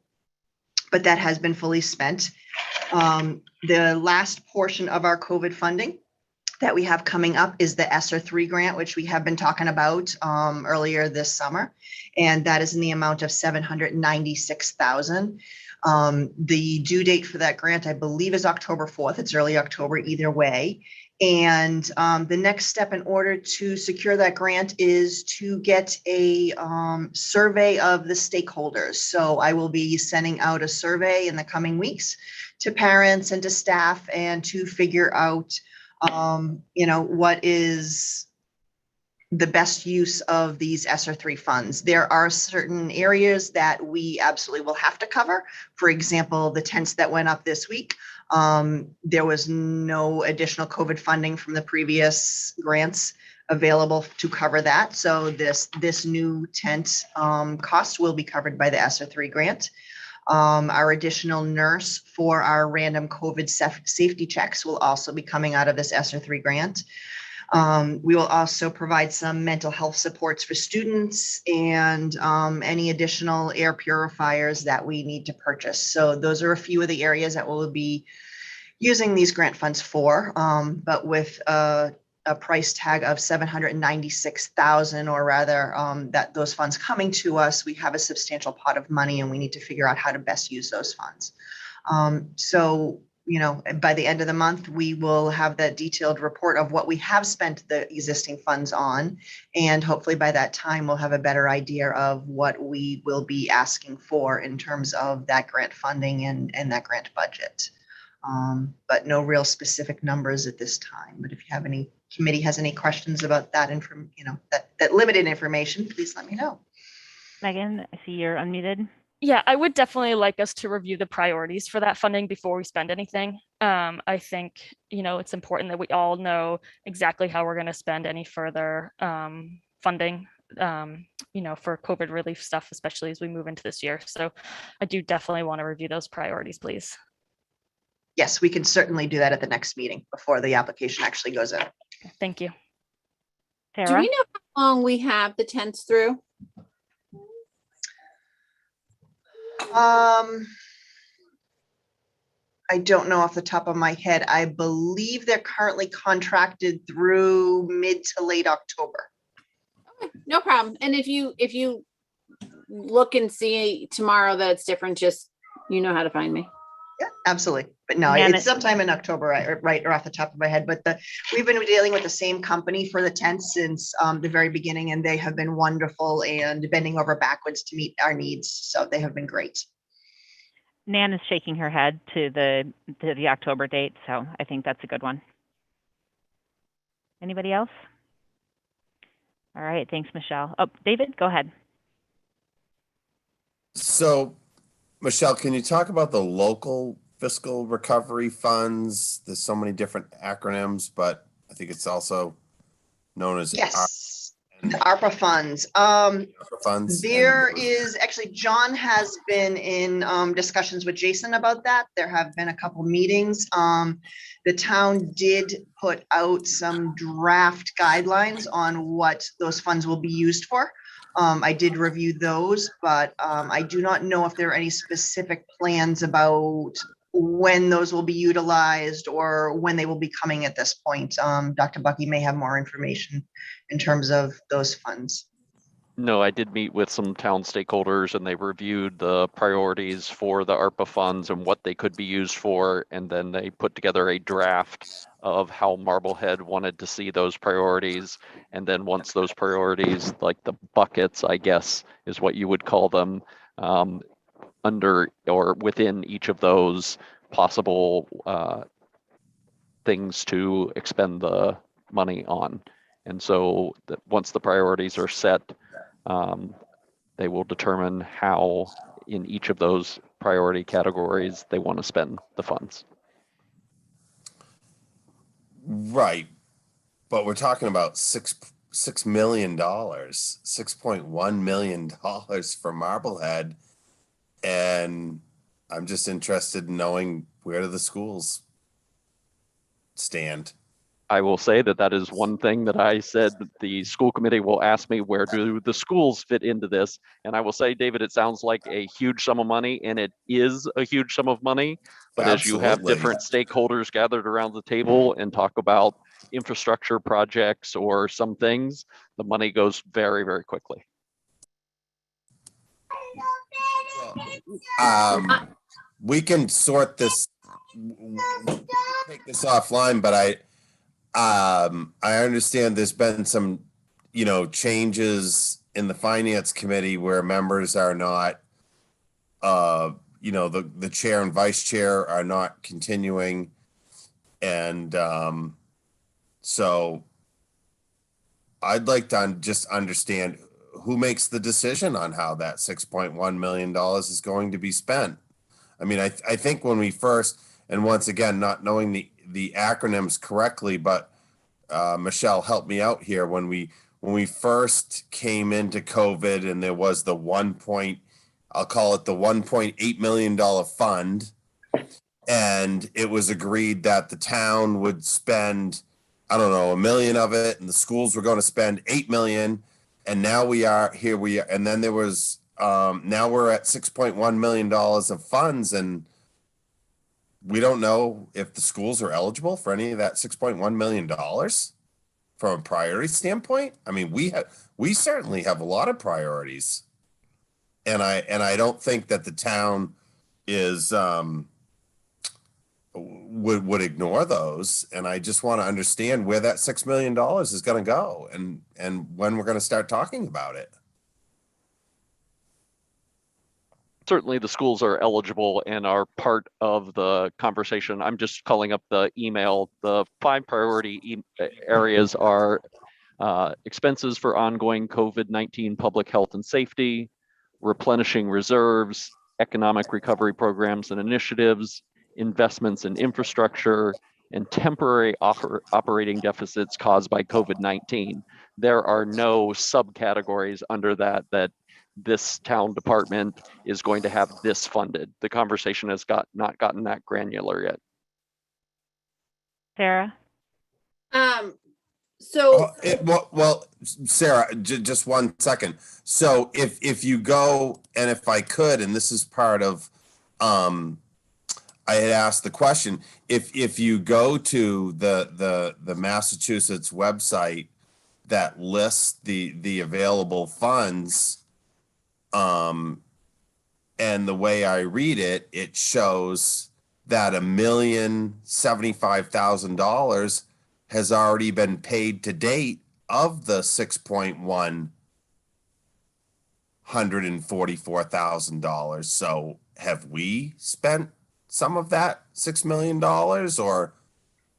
but that has been fully spent. The last portion of our COVID funding that we have coming up is the Sr3 Grant, which we have been talking about earlier this summer, and that is in the amount of $796,000. The due date for that grant, I believe, is October 4th. It's early October either way. And the next step in order to secure that grant is to get a survey of the stakeholders. So I will be sending out a survey in the coming weeks to parents and to staff, and to figure out, what is the best use of these Sr3 funds. There are certain areas that we absolutely will have to cover. For example, the tents that went up this week. There was no additional COVID funding from the previous grants available to cover that. So this new tent cost will be covered by the Sr3 grant. Our additional nurse for our random COVID safety checks will also be coming out of this Sr3 grant. We will also provide some mental health supports for students and any additional air purifiers that we need to purchase. So those are a few of the areas that we'll be using these grant funds for, but with a price tag of $796,000, or rather that those funds coming to us, we have a substantial pot of money and we need to figure out how to best use those funds. So, you know, by the end of the month, we will have that detailed report of what we have spent the existing funds on. And hopefully by that time, we'll have a better idea of what we will be asking for in terms of that grant funding and that grant budget. But no real specific numbers at this time. But if you have any, committee has any questions about that that limited information, please let me know. Megan, I see you're unmuted. Yeah, I would definitely like us to review the priorities for that funding before we spend anything. I think, you know, it's important that we all know exactly how we're going to spend any further funding, you know, for COVID relief stuff, especially as we move into this year. So I do definitely want to review those priorities, please. Yes, we can certainly do that at the next meeting before the application actually goes out. Thank you. Do Sarah? we know how long we have the tents through? I don't know off the top of my head. I believe they're currently contracted through mid to late October. Okay, no problem. And if you look and see tomorrow that it's different, just, you know how to find me. Yeah, absolutely. But no, Yeah, it's sometime in October, right off the top of my head. But we've been dealing with the same company for the tents since the very beginning, and they have been wonderful and bending over backwards to meet our needs. So they have been great. Nan is shaking her head to the October date, so I think that's a good one. Anybody else? All right, thanks, Michelle. Oh, David, go ahead. So, Michelle, can you talk about the local fiscal recovery funds? There's so many different acronyms, but I think it's also known as Yes, the ARPA funds. ARPA funds. There is actually, John has been in discussions with Jason about that. There have been a couple meetings. The town did put out some draft guidelines on what those funds will be used for. I did review those, but I do not know if there are any specific plans about when those will be utilized or when they will be coming at this point. Dr. Bucky may have more information in terms of those funds. No, I did meet with some town stakeholders and they reviewed the priorities for the ARPA funds and what they could be used for. And then they put together a draft of how Marblehead wanted to see those priorities. And then once those priorities, like the buckets, I guess, is what you would call them, under or within each of those possible things to expend the money on. And so once the priorities are set, they will determine how in each of those priority categories they want to spend the funds. Right. But we're talking about $6 million, $6.1 million for Marblehead. And I'm just interested in knowing, where do the schools stand? I will say that that is one thing that I said that the school committee will ask me, where do the schools fit into this? And I will say, David, it sounds like a huge sum of money, and it is a huge sum of money. But as you have Absolutely. different stakeholders gathered around the table and talk about infrastructure projects or some things, the money goes very, very quickly. We can sort this, take this offline, but I understand there's been some, changes in the finance committee where members are not, the chair and vice chair are not continuing. And so I'd like to just understand who makes the decision on how that $6.1 million is going to be spent. I mean, I think when we first, and once again, not knowing the acronyms correctly, but Michelle, help me out here. When we first came into COVID and there was the I'll call it the $1.8 million fund, and it was agreed that the town would spend, I don't know, $1 million of it, and the schools were going to spend $8 million. And now we are, and then there was, now we're at $6.1 million of funds, and we don't know if the schools are eligible for any of that $6.1 million from a priority standpoint. I mean, we certainly have a lot of priorities, and I don't think that the town is, would ignore those. And I just want to understand where that $6 million is going to go, and when we're going to start talking about it. Certainly the schools are eligible and are part of the conversation. I'm just calling up the email. The 5 priority areas are expenses for ongoing COVID-19 public health and safety, replenishing reserves, economic recovery programs and initiatives, investments in infrastructure, and temporary operating deficits caused by COVID-19. There are no subcategories under that this town department is going to have this funded. The conversation has not gotten that granular yet. Sarah? Well, Sarah, just 1 second. So if you go, and if I could, and this is part of, I had asked the question, if you go to the Massachusetts website that lists the available funds, and the way I read it, it shows that $1,075,000 has already been paid to date of the $6,144,000. So have we spent some of that $6 million, or,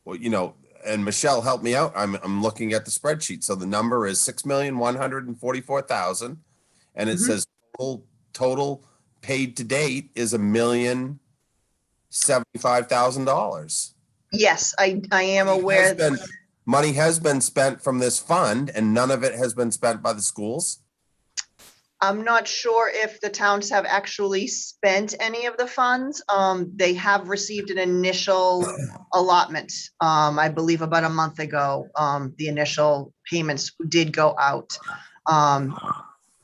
well, you know, and Michelle, help me out. I'm looking at the spreadsheet. So the number is $6,144,000, and it says total paid to date is $1,075,000. Yes, I am aware. Money has been spent from this fund, and none of it has been spent by the schools. I'm not sure if the towns have actually spent any of the funds. They have received an initial allotment. I believe about a month ago, the initial payments did go out.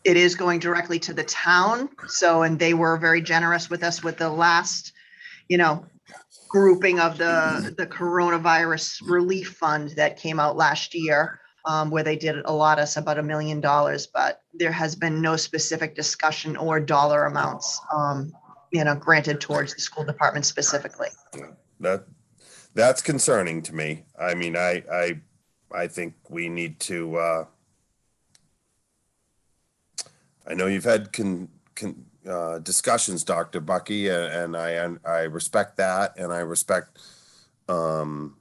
It is going directly to the town. So, and they were very generous with us with the last, grouping of the coronavirus relief fund that came out last year, where they did allot us about $1 million, but there has been no specific discussion or dollar amounts, granted towards the school department specifically. That's concerning to me. I mean, I think we need to, I know you've had discussions, Dr. Bucky, and I respect that, and I respect, Town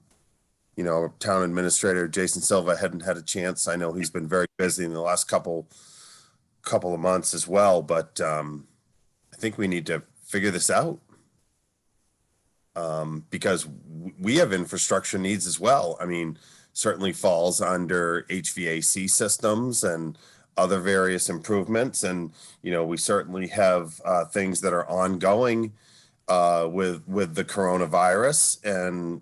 Administrator Jason Silva hadn't had a chance. I know he's been very busy in the last couple of months as well, but I think we need to figure this out, because we have infrastructure needs as well. I mean, certainly falls under HVAC systems and other various improvements, and we certainly have things that are ongoing with the coronavirus and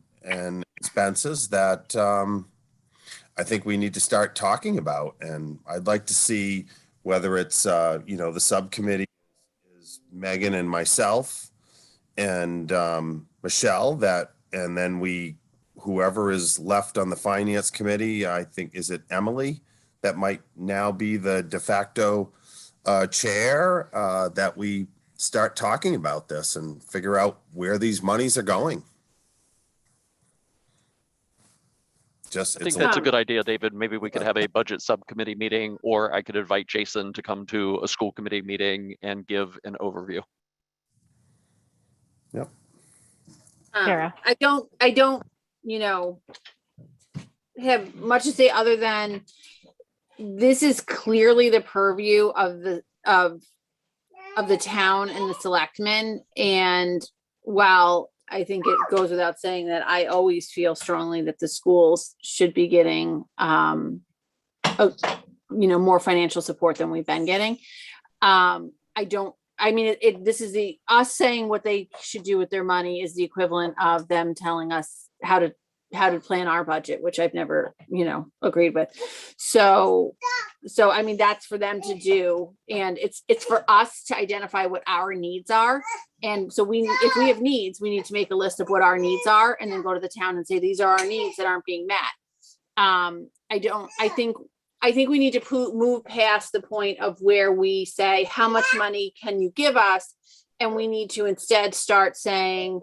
expenses that I think we need to start talking about. And I'd like to see whether it's the subcommittee is Megan and myself and Michelle, and then whoever is left on the finance committee, I think, is it Emily? That might now be the de facto chair, that we start talking about this and figure out where these monies are going. I think that's a good idea, David. Maybe we could have a budget subcommittee meeting, or I could invite Jason to come to a school committee meeting and give an overview. Yep. Sarah. I don't, have much to say other than this is clearly the purview of the town and the selectmen. And while I think it goes without saying that I always feel strongly that the schools should be getting, more financial support than we've been getting. This is us saying what they should do with their money is the equivalent of them telling us how to plan our budget, which I've never, agreed with. So that's for them to do. And it's for us to identify what our needs are. And so if we have needs, we need to make a list of what our needs are and then go to the town and say, these are our needs that aren't being met. I think we need to move past the point of where we say, how much money can you give us? And we need to instead start saying,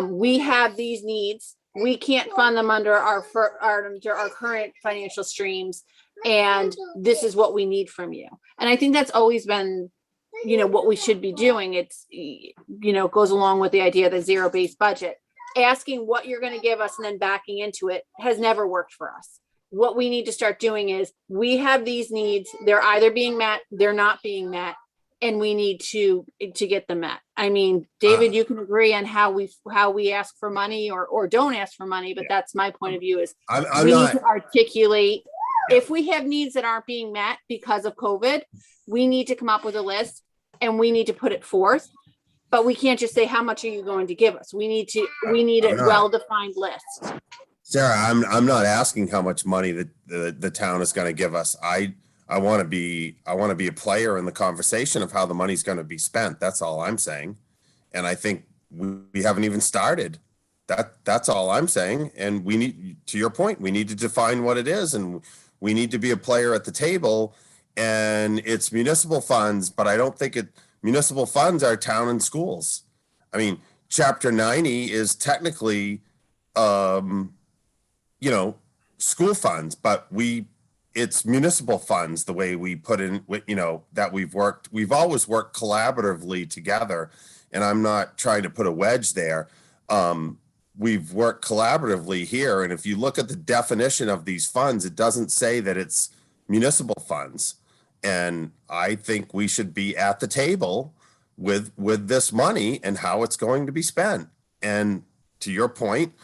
we have these needs. We can't fund them under our current financial streams. And this is what we need from you. And I think that's always been, what we should be doing. It's, goes along with the idea of the zero-based budget. Asking what you're going to give us and then backing into it has never worked for us. What we need to start doing is we have these needs. They're either being met, they're not being met, and we need to get them met. I mean, David, you can agree on how we ask for money or don't ask for money, but that's my point of view is we need to articulate if we have needs that aren't being met because of COVID, we need to come up with a list and we need to put it forth. But we can't just say, how much are you going to give us? We need a well-defined list. Sarah, I'm not asking how much money the town is going to give us. I want to be a player in the conversation of how the money's going to be spent. That's all I'm saying. And I think we haven't even started. That's all I'm saying. And we need, to your point, we need to define what it is, and we need to be a player at the table. And it's municipal funds, but I don't think municipal funds are town and schools. I mean, Chapter 90 is technically school funds, but it's municipal funds the way we put in, that we've always worked collaboratively together. And I'm not trying to put a wedge there. We've worked collaboratively here. And if you look at the definition of these funds, it doesn't say that it's municipal funds. And I think we should be at the table with this money and how it's going to be spent. And to your point,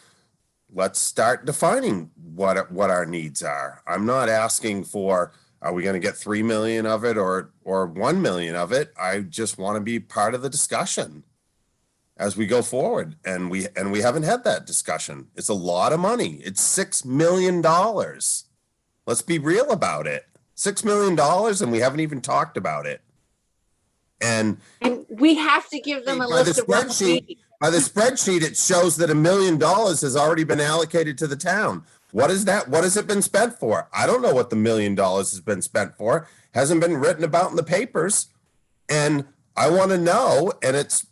let's start defining what our needs are. I'm not asking for, are we going to get 3 million of it or 1 million of it? I just want to be part of the discussion as we go forward. And we haven't had that discussion. It's a lot of money. It's $6 million. Let's be real about it. $6 million, and we haven't even talked about it. And we have to give them a list of what we need. By the spreadsheet, it shows that $1 million has already been allocated to the town. What is that? What has it been spent for? I don't know what the $1 million has been spent for. Hasn't been written about in the papers. And I want to know, and it's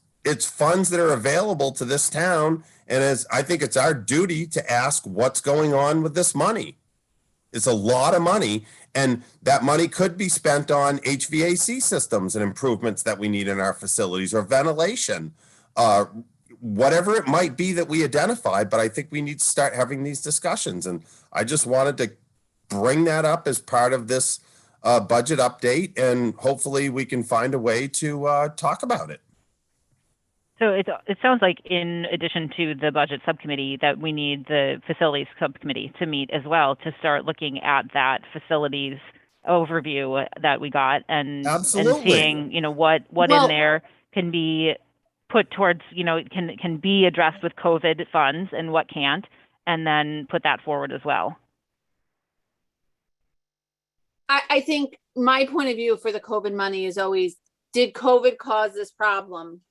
funds that are available to this town. And I think it's our duty to ask what's going on with this money. It's a lot of money, and that money could be spent on HVAC systems and improvements that we need in our facilities, or ventilation, whatever it might be that we identify. But I think we need to start having these discussions. And I just wanted to bring that up as part of this budget update, and hopefully we can find a way to talk about it. So it sounds like, in addition to the budget subcommittee, that we need the facilities subcommittee to meet as well, to start looking at that facilities overview that we got, and seeing, what in there can be put towards, can be addressed with COVID funds and what can't, and then put that forward as well. I think my point of view for the COVID money is always, did COVID cause this problem?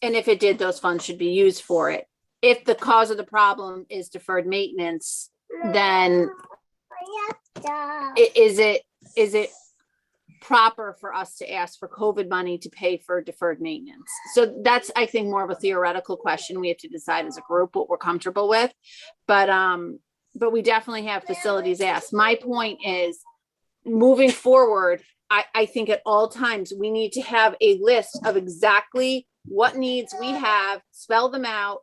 And if it did, those funds should be used for it. If the cause of the problem is deferred maintenance, then is it proper for us to ask for COVID money to pay for deferred maintenance? So that's, I think, more of a theoretical question. We have to decide as a group what we're comfortable with. But we definitely have facilities asked. My point is, moving forward, I think at all times we need to have a list of exactly what needs we have, spell them out.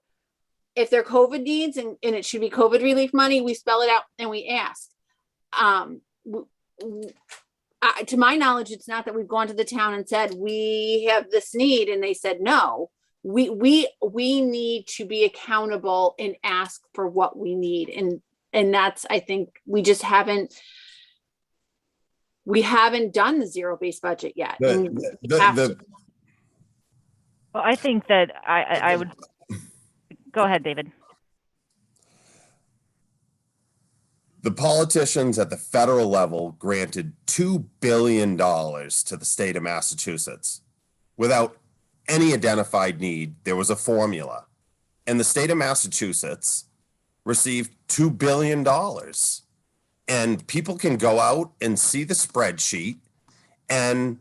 If they're COVID needs and it should be COVID relief money, we spell it out and we ask. To my knowledge, it's not that we've gone to the town and said, we have this need, and they said no. we need to be accountable and ask for what we need. And that's, I think we just haven't done the zero-based budget yet. The- Well, I think that I would go ahead, David. The politicians at the federal level granted $2 billion to the state of Massachusetts without any identified need. There was a formula, and the state of Massachusetts received $2 billion. And people can go out and see the spreadsheet, and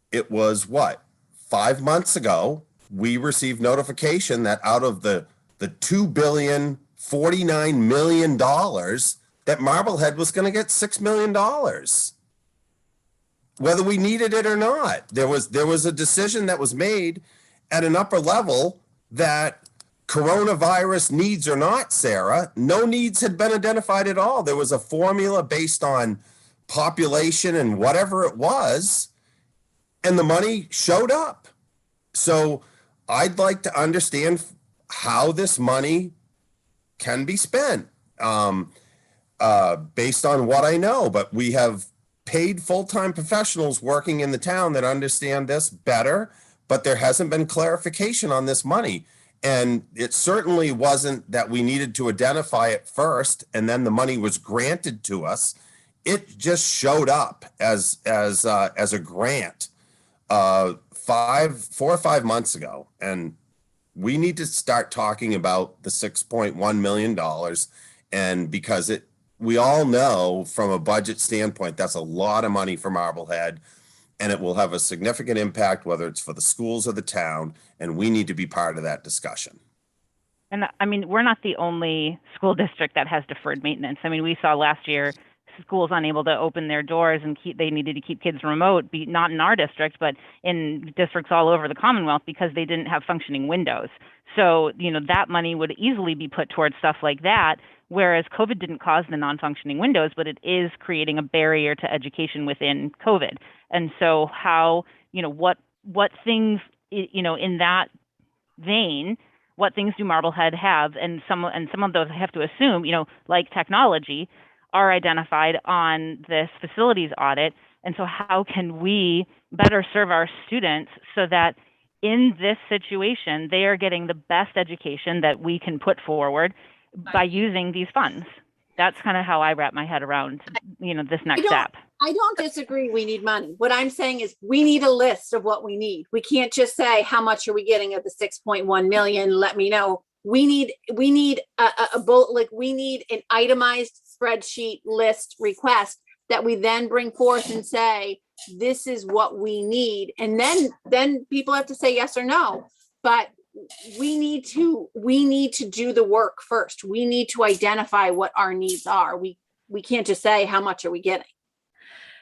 it was what, 5 months ago, we received notification that out of the $2 billion, $49 million that Marblehead was going to get $6 million, whether we needed it or not. There was a decision that was made at an upper level that coronavirus needs or not, Sarah, no needs had been identified at all. There was a formula based on population and whatever it was, and the money showed up. So I'd like to understand how this money can be spent based on what I know, but we have paid full-time professionals working in the town that understand this better, but there hasn't been clarification on this money. And it certainly wasn't that we needed to identify it first and then the money was granted to us. It just showed up as a grant 4 or 5 months ago. And we need to start talking about the $6.1 million. And because we all know from a budget standpoint, that's a lot of money for Marblehead, and it will have a significant impact, whether it's for the schools or the town, and we need to be part of that discussion. And I mean, we're not the only school district that has deferred maintenance. I mean, we saw last year schools unable to open their doors and they needed to keep kids remote, not in our district, but in districts all over the Commonwealth because they didn't have functioning windows. So, that money would easily be put towards stuff like that, whereas COVID didn't cause the non-functioning windows, but it is creating a barrier to education within COVID. And so how, what things, in that vein, what things do Marblehead have? And some of those I have to assume, like technology, are identified on this facilities audit. And so how can we better serve our students so that in this situation, they are getting the best education that we can put forward by using these funds? That's kind of how I wrap my head around, this next step. I don't disagree. We need money. What I'm saying is we need a list of what we need. We can't just say, how much are we getting of the 6.1 million? Let me know. We need we need an itemized spreadsheet list request that we then bring forth and say, this is what we need. And then people have to say yes or no. But we need to do the work first. We need to identify what our needs are. We can't just say, how much are we getting?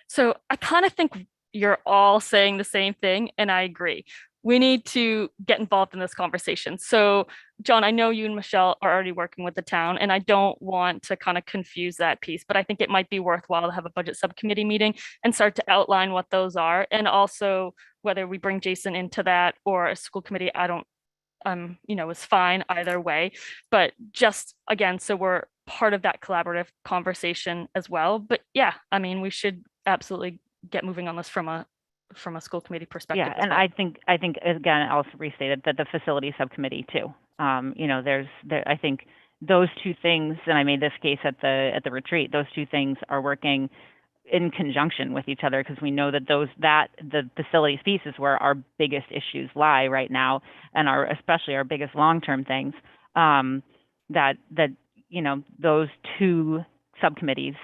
So I kind of think you're all saying the same thing, and I agree. We need to get involved in this conversation. So John, I know you and Michelle are already working with the town, and I don't want to kind of confuse that piece, but I think it might be worthwhile to have a budget subcommittee meeting and start to outline what those are. And also whether we bring Jason into that or a school committee, I don't, is fine either way. But just again, so we're part of that collaborative conversation as well. But yeah, I mean, we should absolutely get moving on this from a school committee perspective. Yeah, and I think again, I'll restate it, that the facility subcommittee too. I think those two things, and I made this case at the retreat, those two things are working in conjunction with each other, because we know that the facilities piece is where our biggest issues lie right now, and especially our biggest long-term things, that those two subcommittees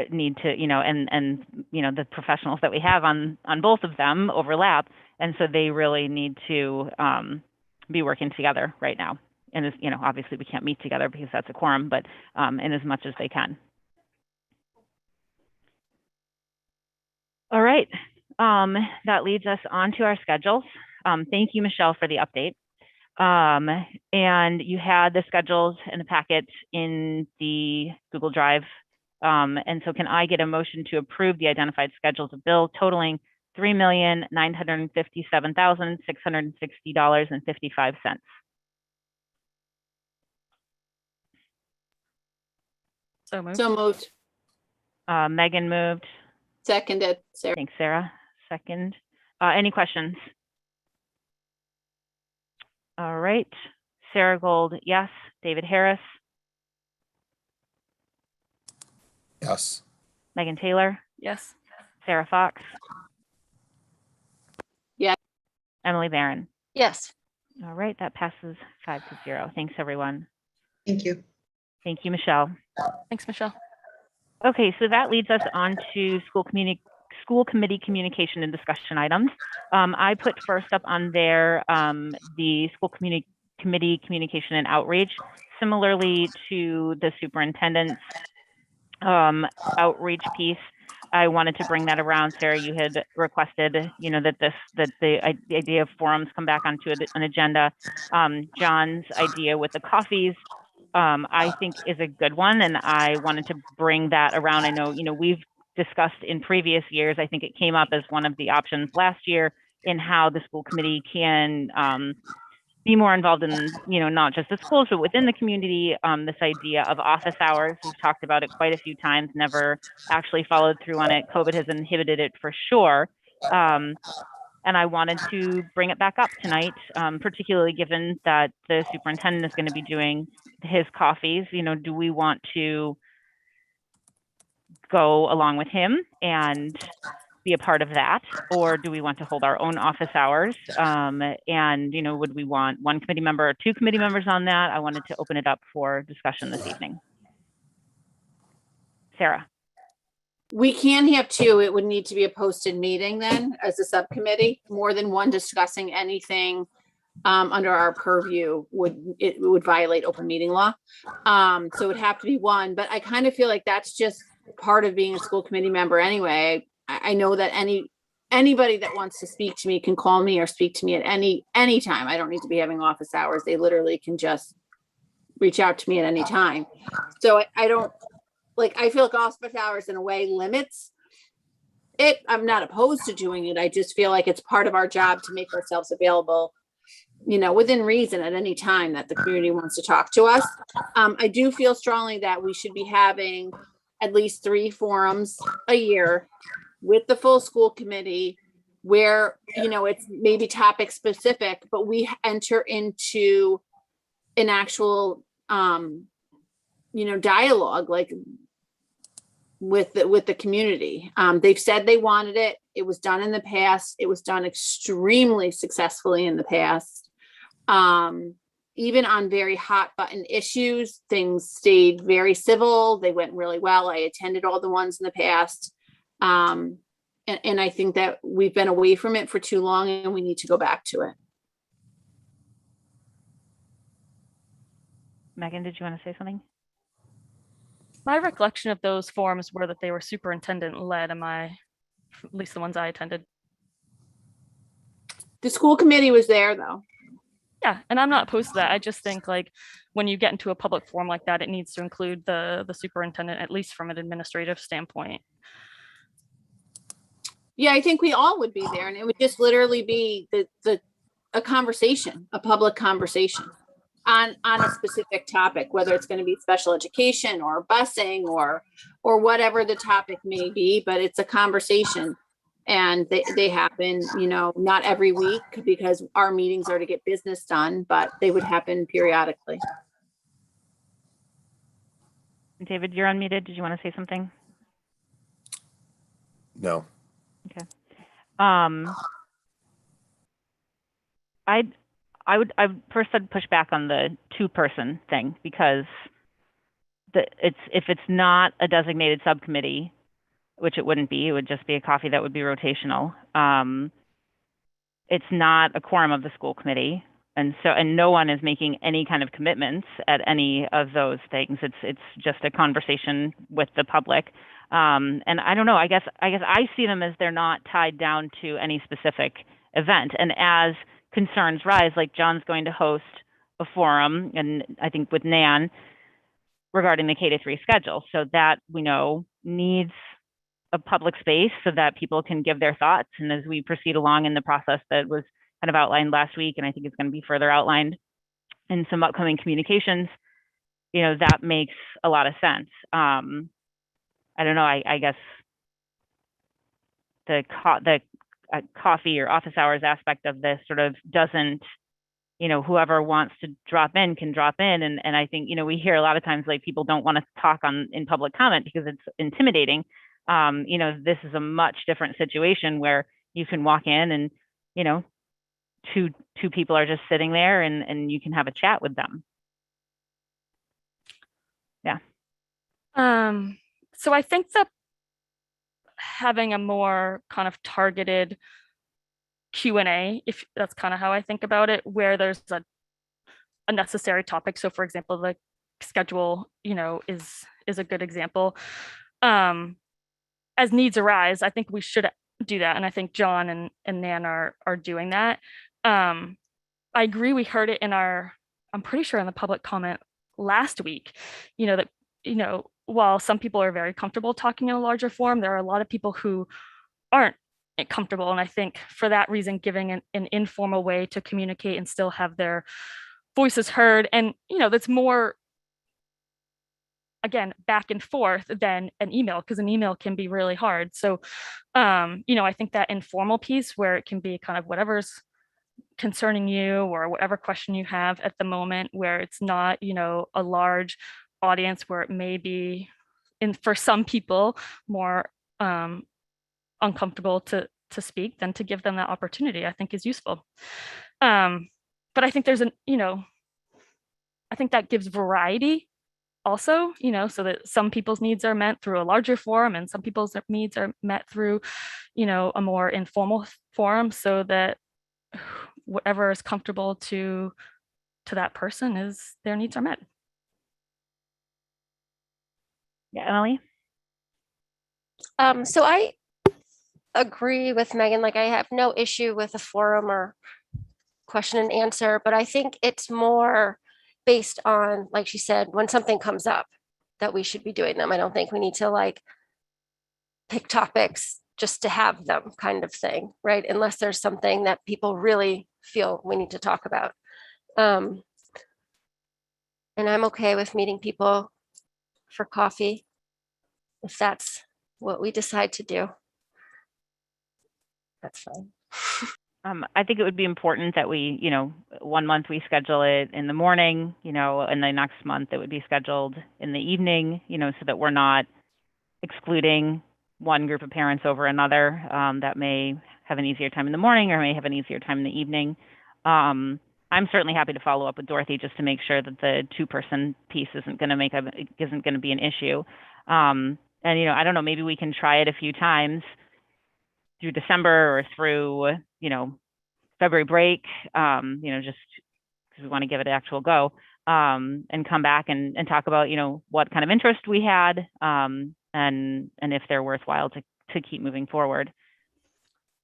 need to, and the professionals that we have on both of them overlap. And so they really need to be working together right now. And obviously we can't meet together because that's a quorum, but in as much as they can. All right, that leads us on to our schedules. Thank you, Michelle, for the update. And you had the schedules in the packet in the Google Drive. And so can I get a motion to approve the identified schedules of bill totaling $3,957,660.55. So moved. So moved. Megan moved. Seconded. Sarah. Thanks, Sarah. Second. Any questions? All right. Sarah Gold, yes. David Harris. Yes. Megan Taylor. Yes. Sarah Fox. Yes. Emily Barron. Yes. All right, that passes 5-0. Thanks, everyone. Thank you. Thank you, Michelle. Thanks, Michelle. Okay, so that leads us on to school committee communication and discussion items. I put first up on there the school committee communication and outreach, similarly to the superintendent's outreach piece. I wanted to bring that around. Sarah, you had requested, that the idea of forums come back onto an agenda. John's idea with the coffees, I think is a good one, and I wanted to bring that around. I know, we've discussed in previous years. I think it came up as one of the options last year in how the school committee can be more involved in, not just the schools, but within the community. This idea of office hours, we've talked about it quite a few times, never actually followed through on it. COVID has inhibited it for sure. And I wanted to bring it back up tonight, particularly given that the superintendent is going to be doing his coffees. Do we want to go along with him and be a part of that, or do we want to hold our own office hours? And would we want one committee member or two committee members on that? I wanted to open it up for discussion this evening. Sarah. We can have two. It would need to be a posted meeting then as a subcommittee. More than one discussing anything under our purview would violate open meeting law. So it would have to be one, but I kind of feel like that's just part of being a school committee member anyway. I know that anybody that wants to speak to me can call me or speak to me at any time. I don't need to be having office hours. They literally can just reach out to me at any time. So I don't I feel like office hours in a way limits it. I'm not opposed to doing it. I just feel like it's part of our job to make ourselves available, within reason at any time that the community wants to talk to us. I do feel strongly that we should be having at least 3 forums a year with the full school committee where, it's maybe topic specific, but we enter into an actual, dialogue, with the community. They've said they wanted it. It was done in the past. It was done extremely successfully in the past. Even on very hot button issues, things stayed very civil. They went really well. I attended all the ones in the past. And I think that we've been away from it for too long and we need to go back to it. Megan, did you want to say something? My recollection of those forums were that they were superintendent led. At least the ones I attended. The school committee was there though. Yeah, and I'm not opposed to that. I just think when you get into a public forum like that, it needs to include the superintendent, at least from an administrative standpoint. Yeah, I think we all would be there, and it would just literally be a conversation, a public conversation on a specific topic, whether it's going to be special education or busing or whatever the topic may be, but it's a conversation. And they happen, not every week because our meetings are to get business done, but they would happen periodically. David, you're unmuted. Did you want to say something? No. Okay. I'd push back on the 2-person thing because if it's not a designated subcommittee, which it wouldn't be, it would just be a coffee that would be rotational. It's not a quorum of the school committee. And no one is making any kind of commitments at any of those things. It's just a conversation with the public. And I don't know, I guess I see them as they're not tied down to any specific event. And as concerns rise, like John's going to host a forum, and I think with Nan regarding the K-3 schedule. So that we know needs a public space so that people can give their thoughts. And as we proceed along in the process that was kind of outlined last week, and I think it's going to be further outlined in some upcoming communications, you know, that makes a lot of sense. I don't know, I guess the coffee or office hours aspect of this sort of doesn't, you know, whoever wants to drop in can drop in. And I think, you know, we hear a lot of times like people don't want to talk in public comment because it's intimidating. You know, this is a much different situation where you can walk in and, you know, two people are just sitting there and you can have a chat with them. Yeah. So I think that having a more kind of targeted Q&A, if that's kind of how I think about it, where there's a necessary topic. So for example, the schedule, you know, is a good example. As needs arise, I think we should do that. And I think John and Nan are doing that. I agree. We heard it in I'm pretty sure in the public comment last week, you know, that, you know, while some people are very comfortable talking in a larger forum, there are a lot of people who aren't comfortable. And I think for that reason, giving an informal way to communicate and still have their voices heard, and, you know, that's more, again, back and forth than an email, because an email can be really hard. So, you know, I think that informal piece where it can be kind of whatever's concerning you or whatever question you have at the moment, where it's not, you know, a large audience where it may be for some people more uncomfortable to speak, than to give them that opportunity, I think is useful. But I think there's you know, I think that gives variety also, you know, so that some people's needs are met through a larger forum and some people's needs are met through, you know, a more informal forum, so that whatever is comfortable to that person is their needs are met. Yeah, Emily? So I agree with Megan, like I have no issue with a forum or question and answer, but I think it's more based on, like she said, when something comes up that we should be doing them. I don't think we need to like pick topics just to have them kind of thing, right? Unless there's something that people really feel we need to talk about. And I'm okay with meeting people for coffee if that's what we decide to do. That's fine. I think it would be important that we, you know, 1 month we schedule it in the morning, you know, and the next month it would be scheduled in the evening, you know, so that we're not excluding one group of parents over another that may have an easier time in the morning or may have an easier time in the evening. I'm certainly happy to follow up with Dorothy just to make sure that the 2-person piece isn't going to be an issue. And, you know, I don't know, maybe we can try it a few times through December or through, you know, February break, you know, just because we want to give it an actual go, and come back and talk about, you know, what kind of interest we had, and if they're worthwhile to keep moving forward.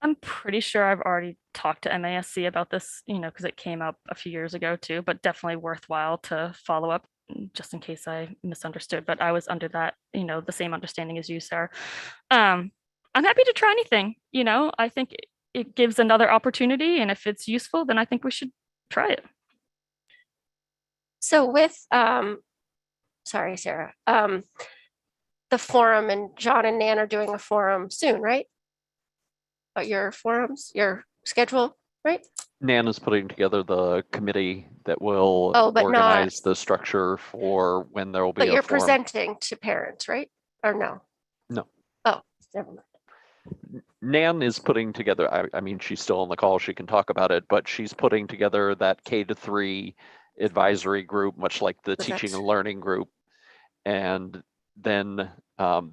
I'm pretty sure I've already talked to MASC about this, you know, because it came up a few years ago too, but definitely worthwhile to follow up just in case I misunderstood. But I was under that, you know, the same understanding as you, Sarah. I'm happy to try anything, you know, I think it gives another opportunity, and if it's useful, then I think we should try it. So with, sorry, Sarah, the forum, and John and Nan are doing a forum soon, right? About your forums, your schedule, right? Nan is putting together the committee that will but organize the structure for when there will be But a you're forum. presenting to parents, right? Or no? No. Oh, never mind. Nan is putting together, I mean, she's still on the call, she can talk about it, but she's putting together that K-3 advisory group, much like the teaching and learning group. And then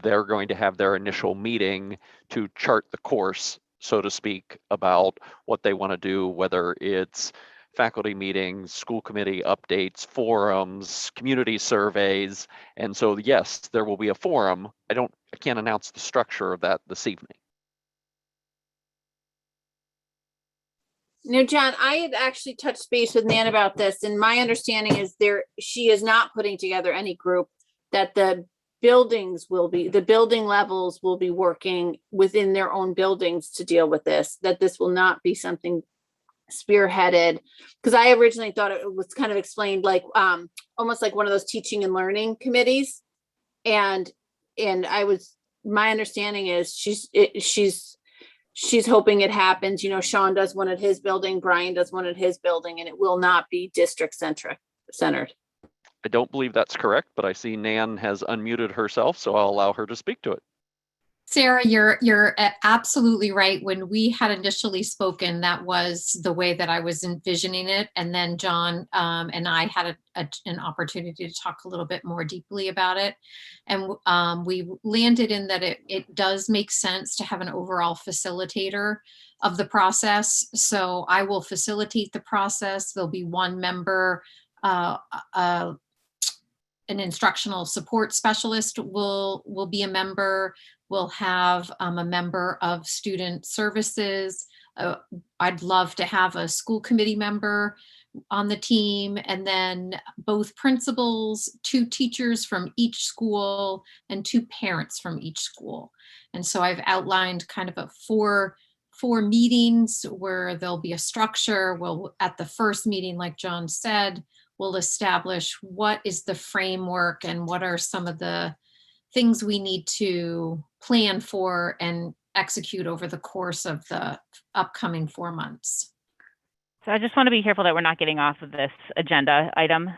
they're going to have their initial meeting to chart the course, so to speak, about what they want to do, whether it's faculty meetings, school committee updates, forums, community surveys. And so, yes, there will be a forum. I can't announce the structure of that this evening. No, John, I had actually touched base with Nan about this, and my understanding is she is not putting together any group, that the the building levels will be working within their own buildings to deal with this, that this will not be something spearheaded. Because I originally thought it was kind of explained like almost like one of those teaching and learning committees. And my understanding is she's hoping it happens. You know, Sean does one at his building, Brian does one at his building, and it will not be district centered. I don't believe that's correct, but I see Nan has unmuted herself, so I'll allow her to speak to it. Sarah, you're absolutely right. When we had initially spoken, that was the way that I was envisioning it. And then John and I had an opportunity to talk a little bit more deeply about it. And we landed in that it does make sense to have an overall facilitator of the process. So I will facilitate the process. There'll be one member, an instructional support specialist will be a member. We'll have a member of student services. I'd love to have a school committee member on the team, and then both principals, 2 teachers from each school, and 2 parents from each school. And so I've outlined kind of a four meetings where there'll be a structure. Well, at the first meeting, like John said, we'll establish what is the framework and what are some of the things we need to plan for and execute over the course of the upcoming 4 months. So I just want to be careful that we're not getting off of this agenda item.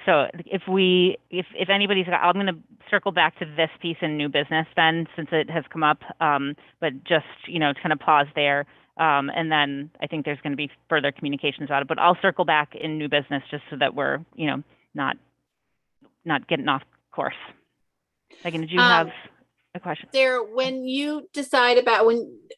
So if anybody's got, I'm going to circle back to this piece in new business then, since it has come up, but just, to kind of pause there. And then I think there's going to be further communications about it, but I'll circle back in new business just so that we're, not getting off course. Megan, did you have a question? Sarah, when you decide about,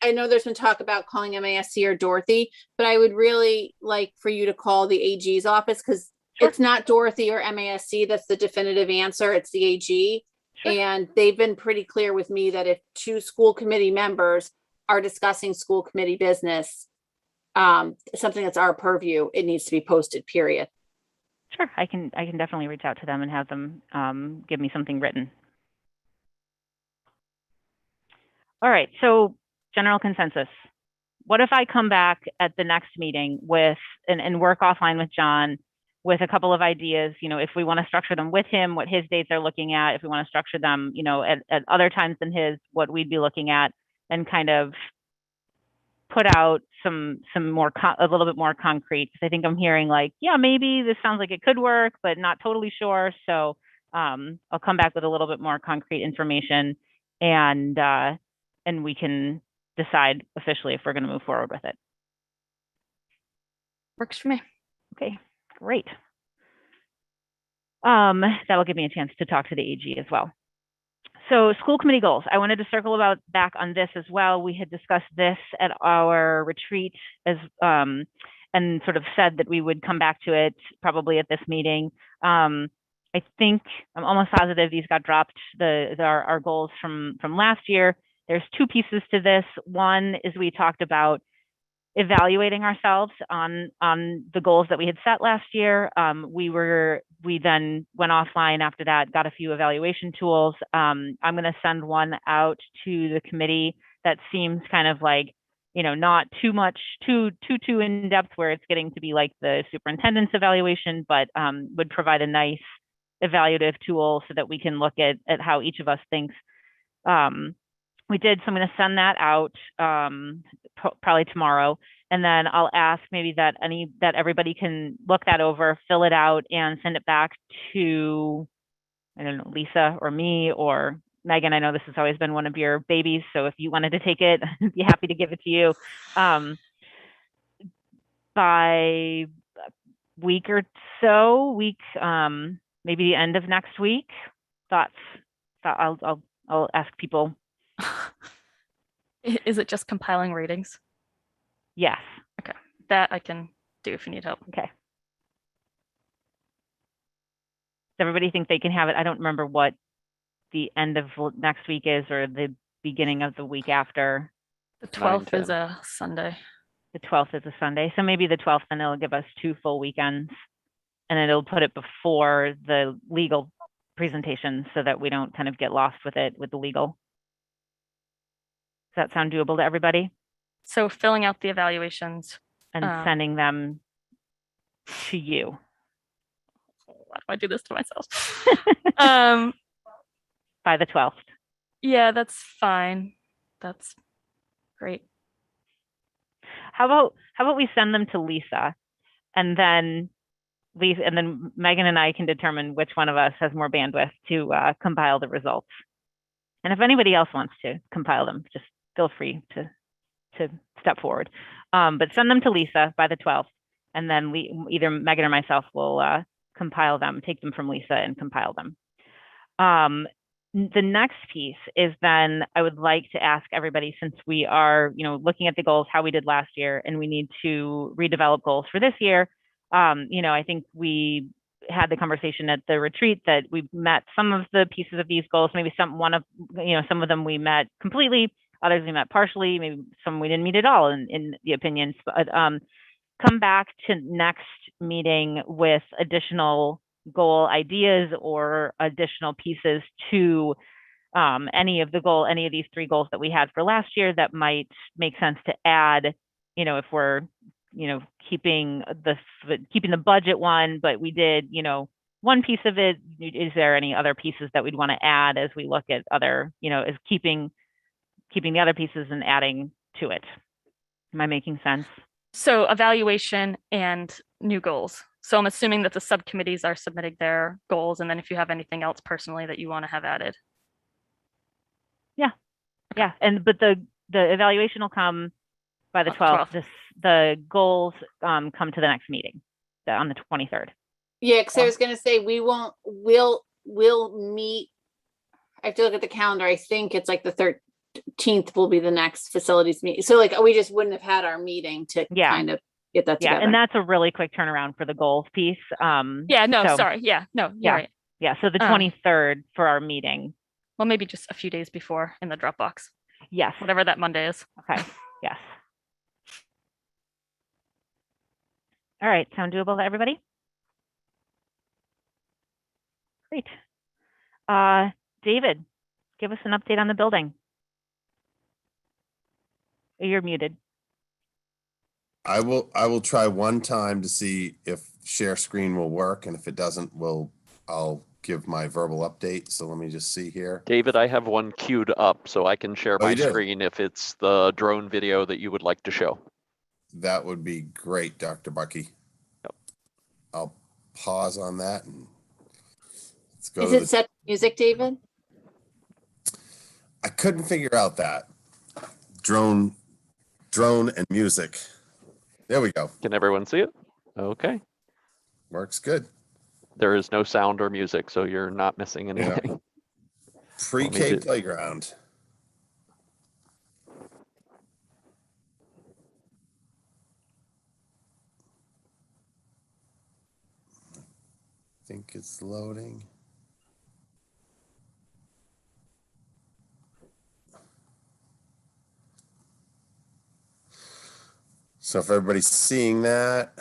I know there's been talk about calling MASC or Dorothy, but I would really like for you to call the AG's office, because it's not Dorothy or MASC that's the definitive answer, it's the AG. Sure. And they've been pretty clear with me that if 2 school committee members are discussing school committee business, something that's our purview, it needs to be posted, period. Sure, I can definitely reach out to them and have them give me something written. All right, so general consensus. What if I come back at the next meeting with and work offline with John with a couple of ideas, if we want to structure them with him, what his dates are looking at, if we want to structure them, at other times than his, what we'd be looking at, and kind of put out some more, a little bit more concrete. Because I think I'm hearing like, yeah, maybe this sounds like it could work, but not totally sure. So I'll come back with a little bit more concrete information, and we can decide officially if we're going to move forward with it. Works for me. Okay, great. That'll give me a chance to talk to the AG as well. So school committee goals. I wanted to circle back on this as well. We had discussed this at our retreat and sort of said that we would come back to it probably at this meeting. I think I'm almost positive these got dropped, our goals from last year. There's 2 pieces to this. One is we talked about evaluating ourselves on the goals that we had set last year. We then went offline after that, got a few evaluation tools. I'm going to send one out to the committee that seems kind of like, not too much, too in depth where it's getting to be like the superintendent's evaluation, but would provide a nice evaluative tool so that we can look at how each of us thinks. We did, so I'm going to send that out probably tomorrow, and then I'll ask maybe that everybody can look that over, fill it out, and send it back to, I don't know, Lisa or me or Megan. I know this has always been one of your babies, so if you wanted to take it, I'd be happy to give it to you by week or so, maybe the end of next week. Thoughts? I'll ask people. Is it just compiling ratings? Yes. Okay, that I can do if you need help. Okay. Does everybody think they can have it? I don't remember what the end of next week is or the beginning of the week after. The 12th is a Sunday. The 12th is a Sunday. So maybe the 12th, and it'll give us 2 full weekends, and it'll put it before the legal presentation so that we don't kind of get lost with it with the legal. Does that sound doable to everybody? So filling out the evaluations. And sending them to you. Why do I do this to myself? By the 12th. Yeah, that's fine. That's great. How about we send them to Lisa, and then Megan and I can determine which one of us has more bandwidth to compile the results. And if anybody else wants to compile them, just feel free to step forward. But send them to Lisa by the 12th, and then either Megan or myself will compile them, take them from Lisa and compile them. The next piece is then I would like to ask everybody, since we are, looking at the goals, how we did last year, and we need to redevelop goals for this year. I think we had the conversation at the retreat that we've met some of the pieces of these goals. Maybe some of them we met completely, others we met partially, maybe some we didn't meet at all in the opinions. But come back to next meeting with additional goal ideas or additional pieces to any of these 3 goals that we had for last year that might make sense to add, if we're, keeping the budget one, but we did, one piece of it. Is there any other pieces that we'd want to add as we look at other, is keeping the other pieces and adding to it? Am I making sense? So evaluation and new goals. So I'm assuming that the subcommittees are submitting their goals, and then if you have anything else personally that you want to have added. Yeah. But the evaluation will come by the 12th. The goals come to the next meeting on the 23rd. Yeah, because I was going to say we'll meet. I have to look at the calendar. I think it's like the 13th will be the next facilities meeting. So we just wouldn't have had our meeting to kind of get that together. Yeah, and that's a really quick turnaround for the goals piece. Sorry. Yeah, no, you're right. Yeah, so the 23rd for our meeting. Well, maybe just a few days before in the Dropbox. Yes. Whatever that Monday is. Okay, yes. All right, sound doable to everybody? Great. David, give us an update on the building. You're muted. I will try one time to see if share screen will work, and if it doesn't, I'll give my verbal update. So let me just see here. David, I have one queued up so I can share my screen if it's the drone video that you would like to show. That would be great, Dr. Bucky. Yep. I'll pause on that and let's go. Is it set music, David? I couldn't figure out that. Drone and music. There we go. Can everyone see it? Okay. Works good. There is no sound or music, so you're not missing anything. Yeah. Pre-K playground. I think it's loading. So if everybody's seeing that,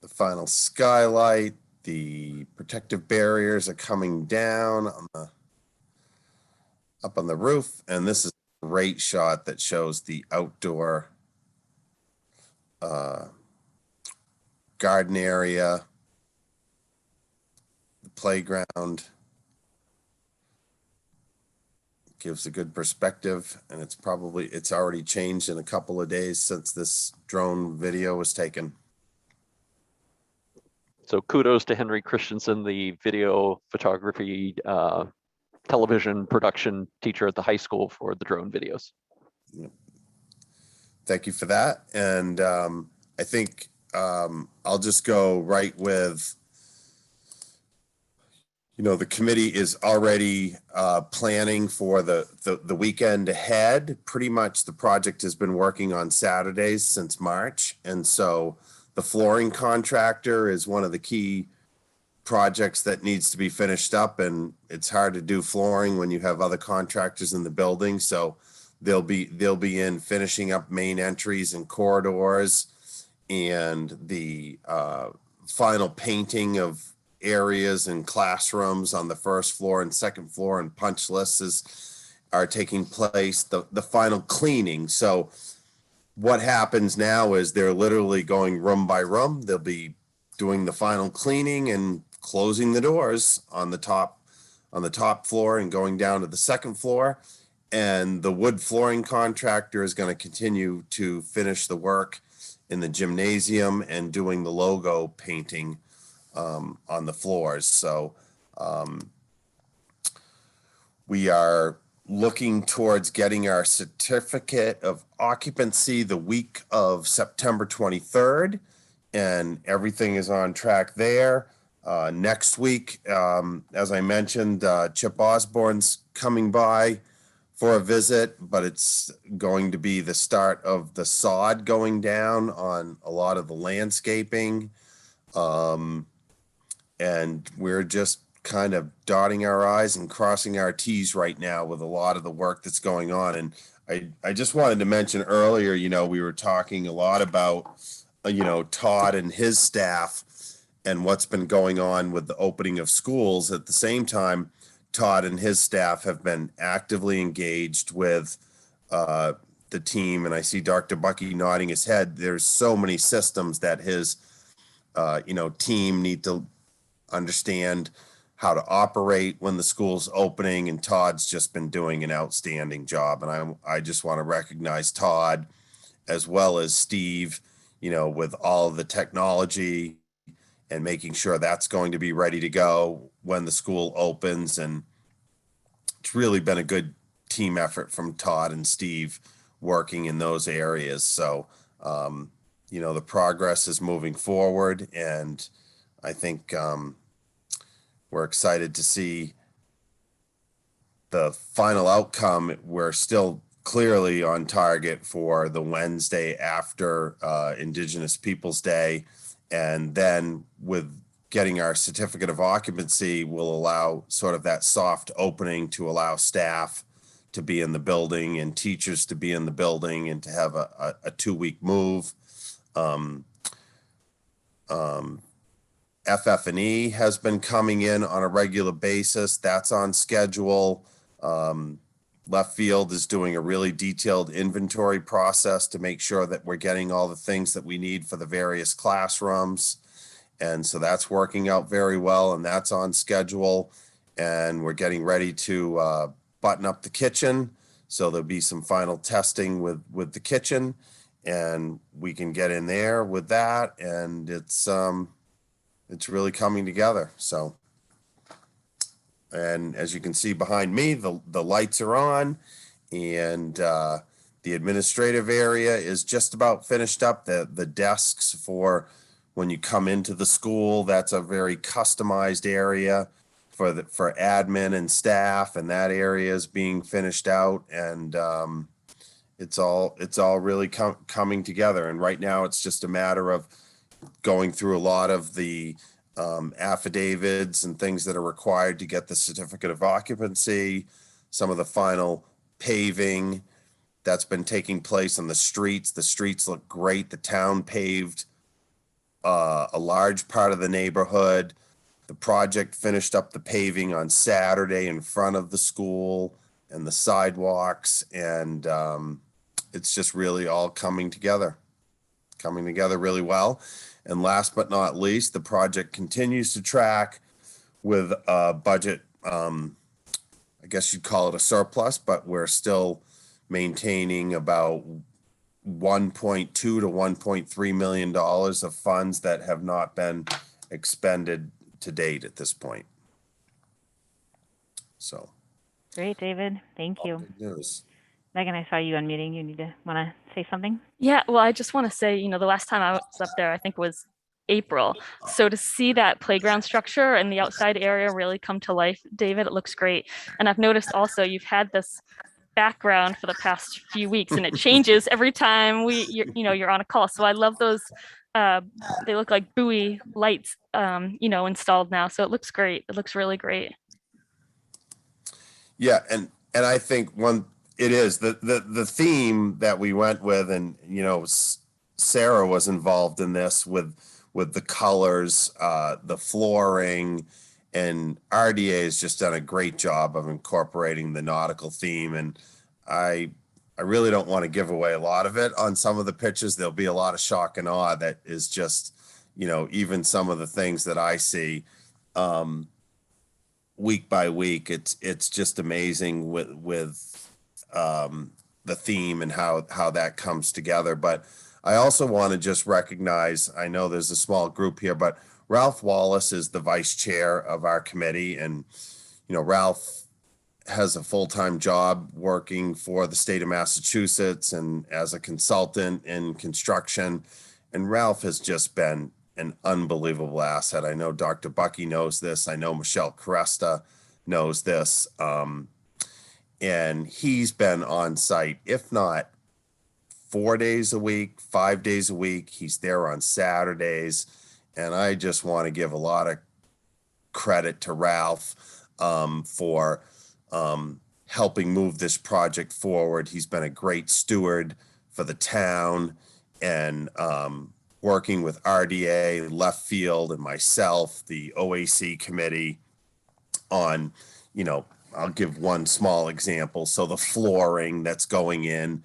the final skylight, the protective barriers are coming down up on the roof, and this is a great shot that shows the outdoor garden area, the playground. Gives a good perspective, and it's already changed in a couple of days since this drone video was taken. So kudos to Henry Christensen, the video photography, television production teacher at the high school, for the drone videos. Thank you for that. And I think I'll just go right with, the committee is already planning for the weekend ahead. Pretty much the project has been working on Saturdays since March. And so the flooring contractor is one of the key projects that needs to be finished up. And it's hard to do flooring when you have other contractors in the building. So they'll be in finishing up main entries and corridors, and the final painting of areas and classrooms on the first floor and second floor, and punch lists are taking place, the final cleaning. So what happens now is they're literally going room by room. They'll be doing the final cleaning and closing the doors on the top floor and going down to the second floor. And the wood flooring contractor is going to continue to finish the work in the gymnasium and doing the logo painting on the floors. So we are looking towards getting our certificate of occupancy the week of September 23rd, and everything is on track there. Next week, as I mentioned, Chip Osborne's coming by for a visit, but it's going to be the start of the sod going down on a lot of the landscaping. And we're just kind of dotting our I's and crossing our T's right now with a lot of the work that's going on. And I just wanted to mention earlier, we were talking a lot about, Todd and his staff and what's been going on with the opening of schools. At the same time, Todd and his staff have been actively engaged with the team. And I see Dr. Bucky nodding his head. There's so many systems that his, team need to understand how to operate when the school's opening, and Todd's just been doing an outstanding job. And I just want to recognize Todd as well as Steve, with all of the technology and making sure that's going to be ready to go when the school opens. And it's really been a good team effort from Todd and Steve working in those areas. So, the progress is moving forward, and I think we're excited to see the final outcome. We're still clearly on target for the Wednesday after Indigenous Peoples Day. And then with getting our certificate of occupancy will allow sort of that soft opening to allow staff to be in the building and teachers to be in the building and to have a 2-week move. FF&E has been coming in on a regular basis. That's on schedule. Left Field is doing a really detailed inventory process to make sure that we're getting all the things that we need for the various classrooms. And so that's working out very well, and that's on schedule. And we're getting ready to button up the kitchen. So there'll be some final testing with the kitchen, and we can get in there with that. And it's really coming together. So, and as you can see behind me, the lights are on, and the administrative area is just about finished up. The desks for when you come into the school, that's a very customized area for admin and staff, and that area is being finished out, and it's all really coming together. And right now it's just a matter of going through a lot of the affidavits and things that are required to get the certificate of occupancy, some of the final paving that's been taking place on the streets. The streets look great. The town paved a large part of the neighborhood. The project finished up the paving on Saturday in front of the school and the sidewalks, and it's just really all coming together really well. And last but not least, the project continues to track with a budget, I guess you'd call it a surplus, but we're still maintaining about $1.2 to $1.3 million of funds that have not been expended to date at this point. So. Great, David. Thank you. Good news. Megan, I saw you unmuting. You want to say something? Yeah, well, I just want to say, the last time I was up there, I think was April. So to see that playground structure and the outside area really come to life, David, it looks great. And I've noticed also you've had this background for the past few weeks, and it changes every time you're on a call. So I love those. They look like buoy lights, installed now. So it looks great. It looks really great. Yeah, and I think it is the theme that we went with, and Sarah was involved in this with with the colors, the flooring, and RDA has just done a great job of incorporating the nautical theme. And I really don't want to give away a lot of it on some of the pictures. There'll be a lot of shock and awe that is just, even some of the things that I see week by week. It's just amazing with the theme and how that comes together. But I also want to just recognize, I know there's a small group here, but Ralph Wallace is the vice chair of our committee. And, Ralph has a full-time job working for the state of Massachusetts and as a consultant in construction. And Ralph has just been an unbelievable asset. I know Dr. Bucky knows this. I know Michelle Cresta knows this. And he's been on site, if not 4 days a week, 5 days a week. He's there on Saturdays. And I just want to give a lot of credit to Ralph for helping move this project forward. He's been a great steward for the town, and working with RDA, Left Field, and myself, the OAC committee on, I'll give one small example. So the flooring that's going in,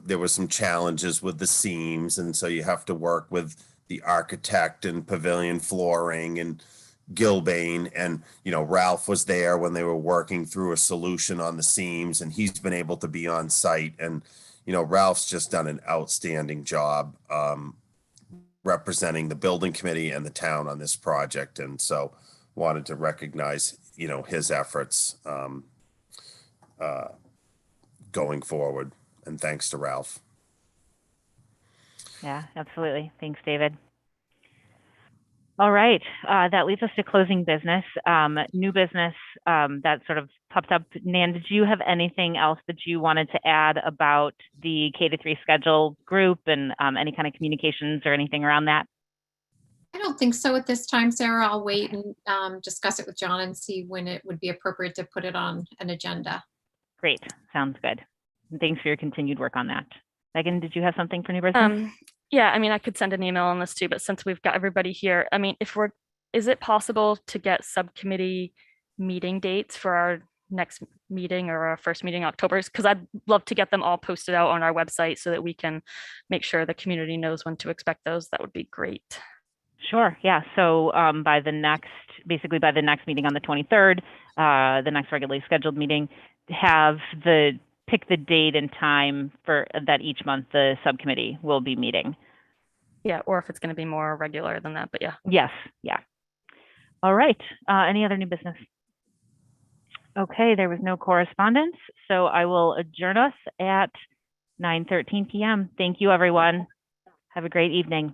there were some challenges with the seams. And so you have to work with the architect and Pavilion Flooring and Gilbane. And, Ralph was there when they were working through a solution on the seams, and he's been able to be on site. And, Ralph's just done an outstanding job representing the building committee and the town on this project. And so wanted to recognize, his efforts going forward. And thanks to Ralph. Yeah, absolutely. Thanks, David. All right, that leads us to closing business. New business that sort of popped up. Nan, did you have anything else that you wanted to add about the K-3 schedule group and any kind of communications or anything around that? I don't think so at this time, Sarah. I'll wait and discuss it with John and see when it would be appropriate to put it on an agenda. Great, sounds good. And thanks for your continued work on that. Megan, did you have something for new business? Yeah, I could send an email on this too, but since we've got everybody here, is it possible to get subcommittee meeting dates for our next meeting or our first meeting in October? Because I'd love to get them all posted out on our website so that we can make sure the community knows when to expect those. That would be great. Sure, yeah. So by the next meeting on the 23rd, the next regularly scheduled meeting, pick the date and time for that each month the subcommittee will be meeting. Yeah, or if it's going to be more regular than that, but yeah. Yes, yeah. All right, any other new business? Okay, there was no correspondence, so I will adjourn us at 9:13 p.m. Thank you, everyone. Have a great evening.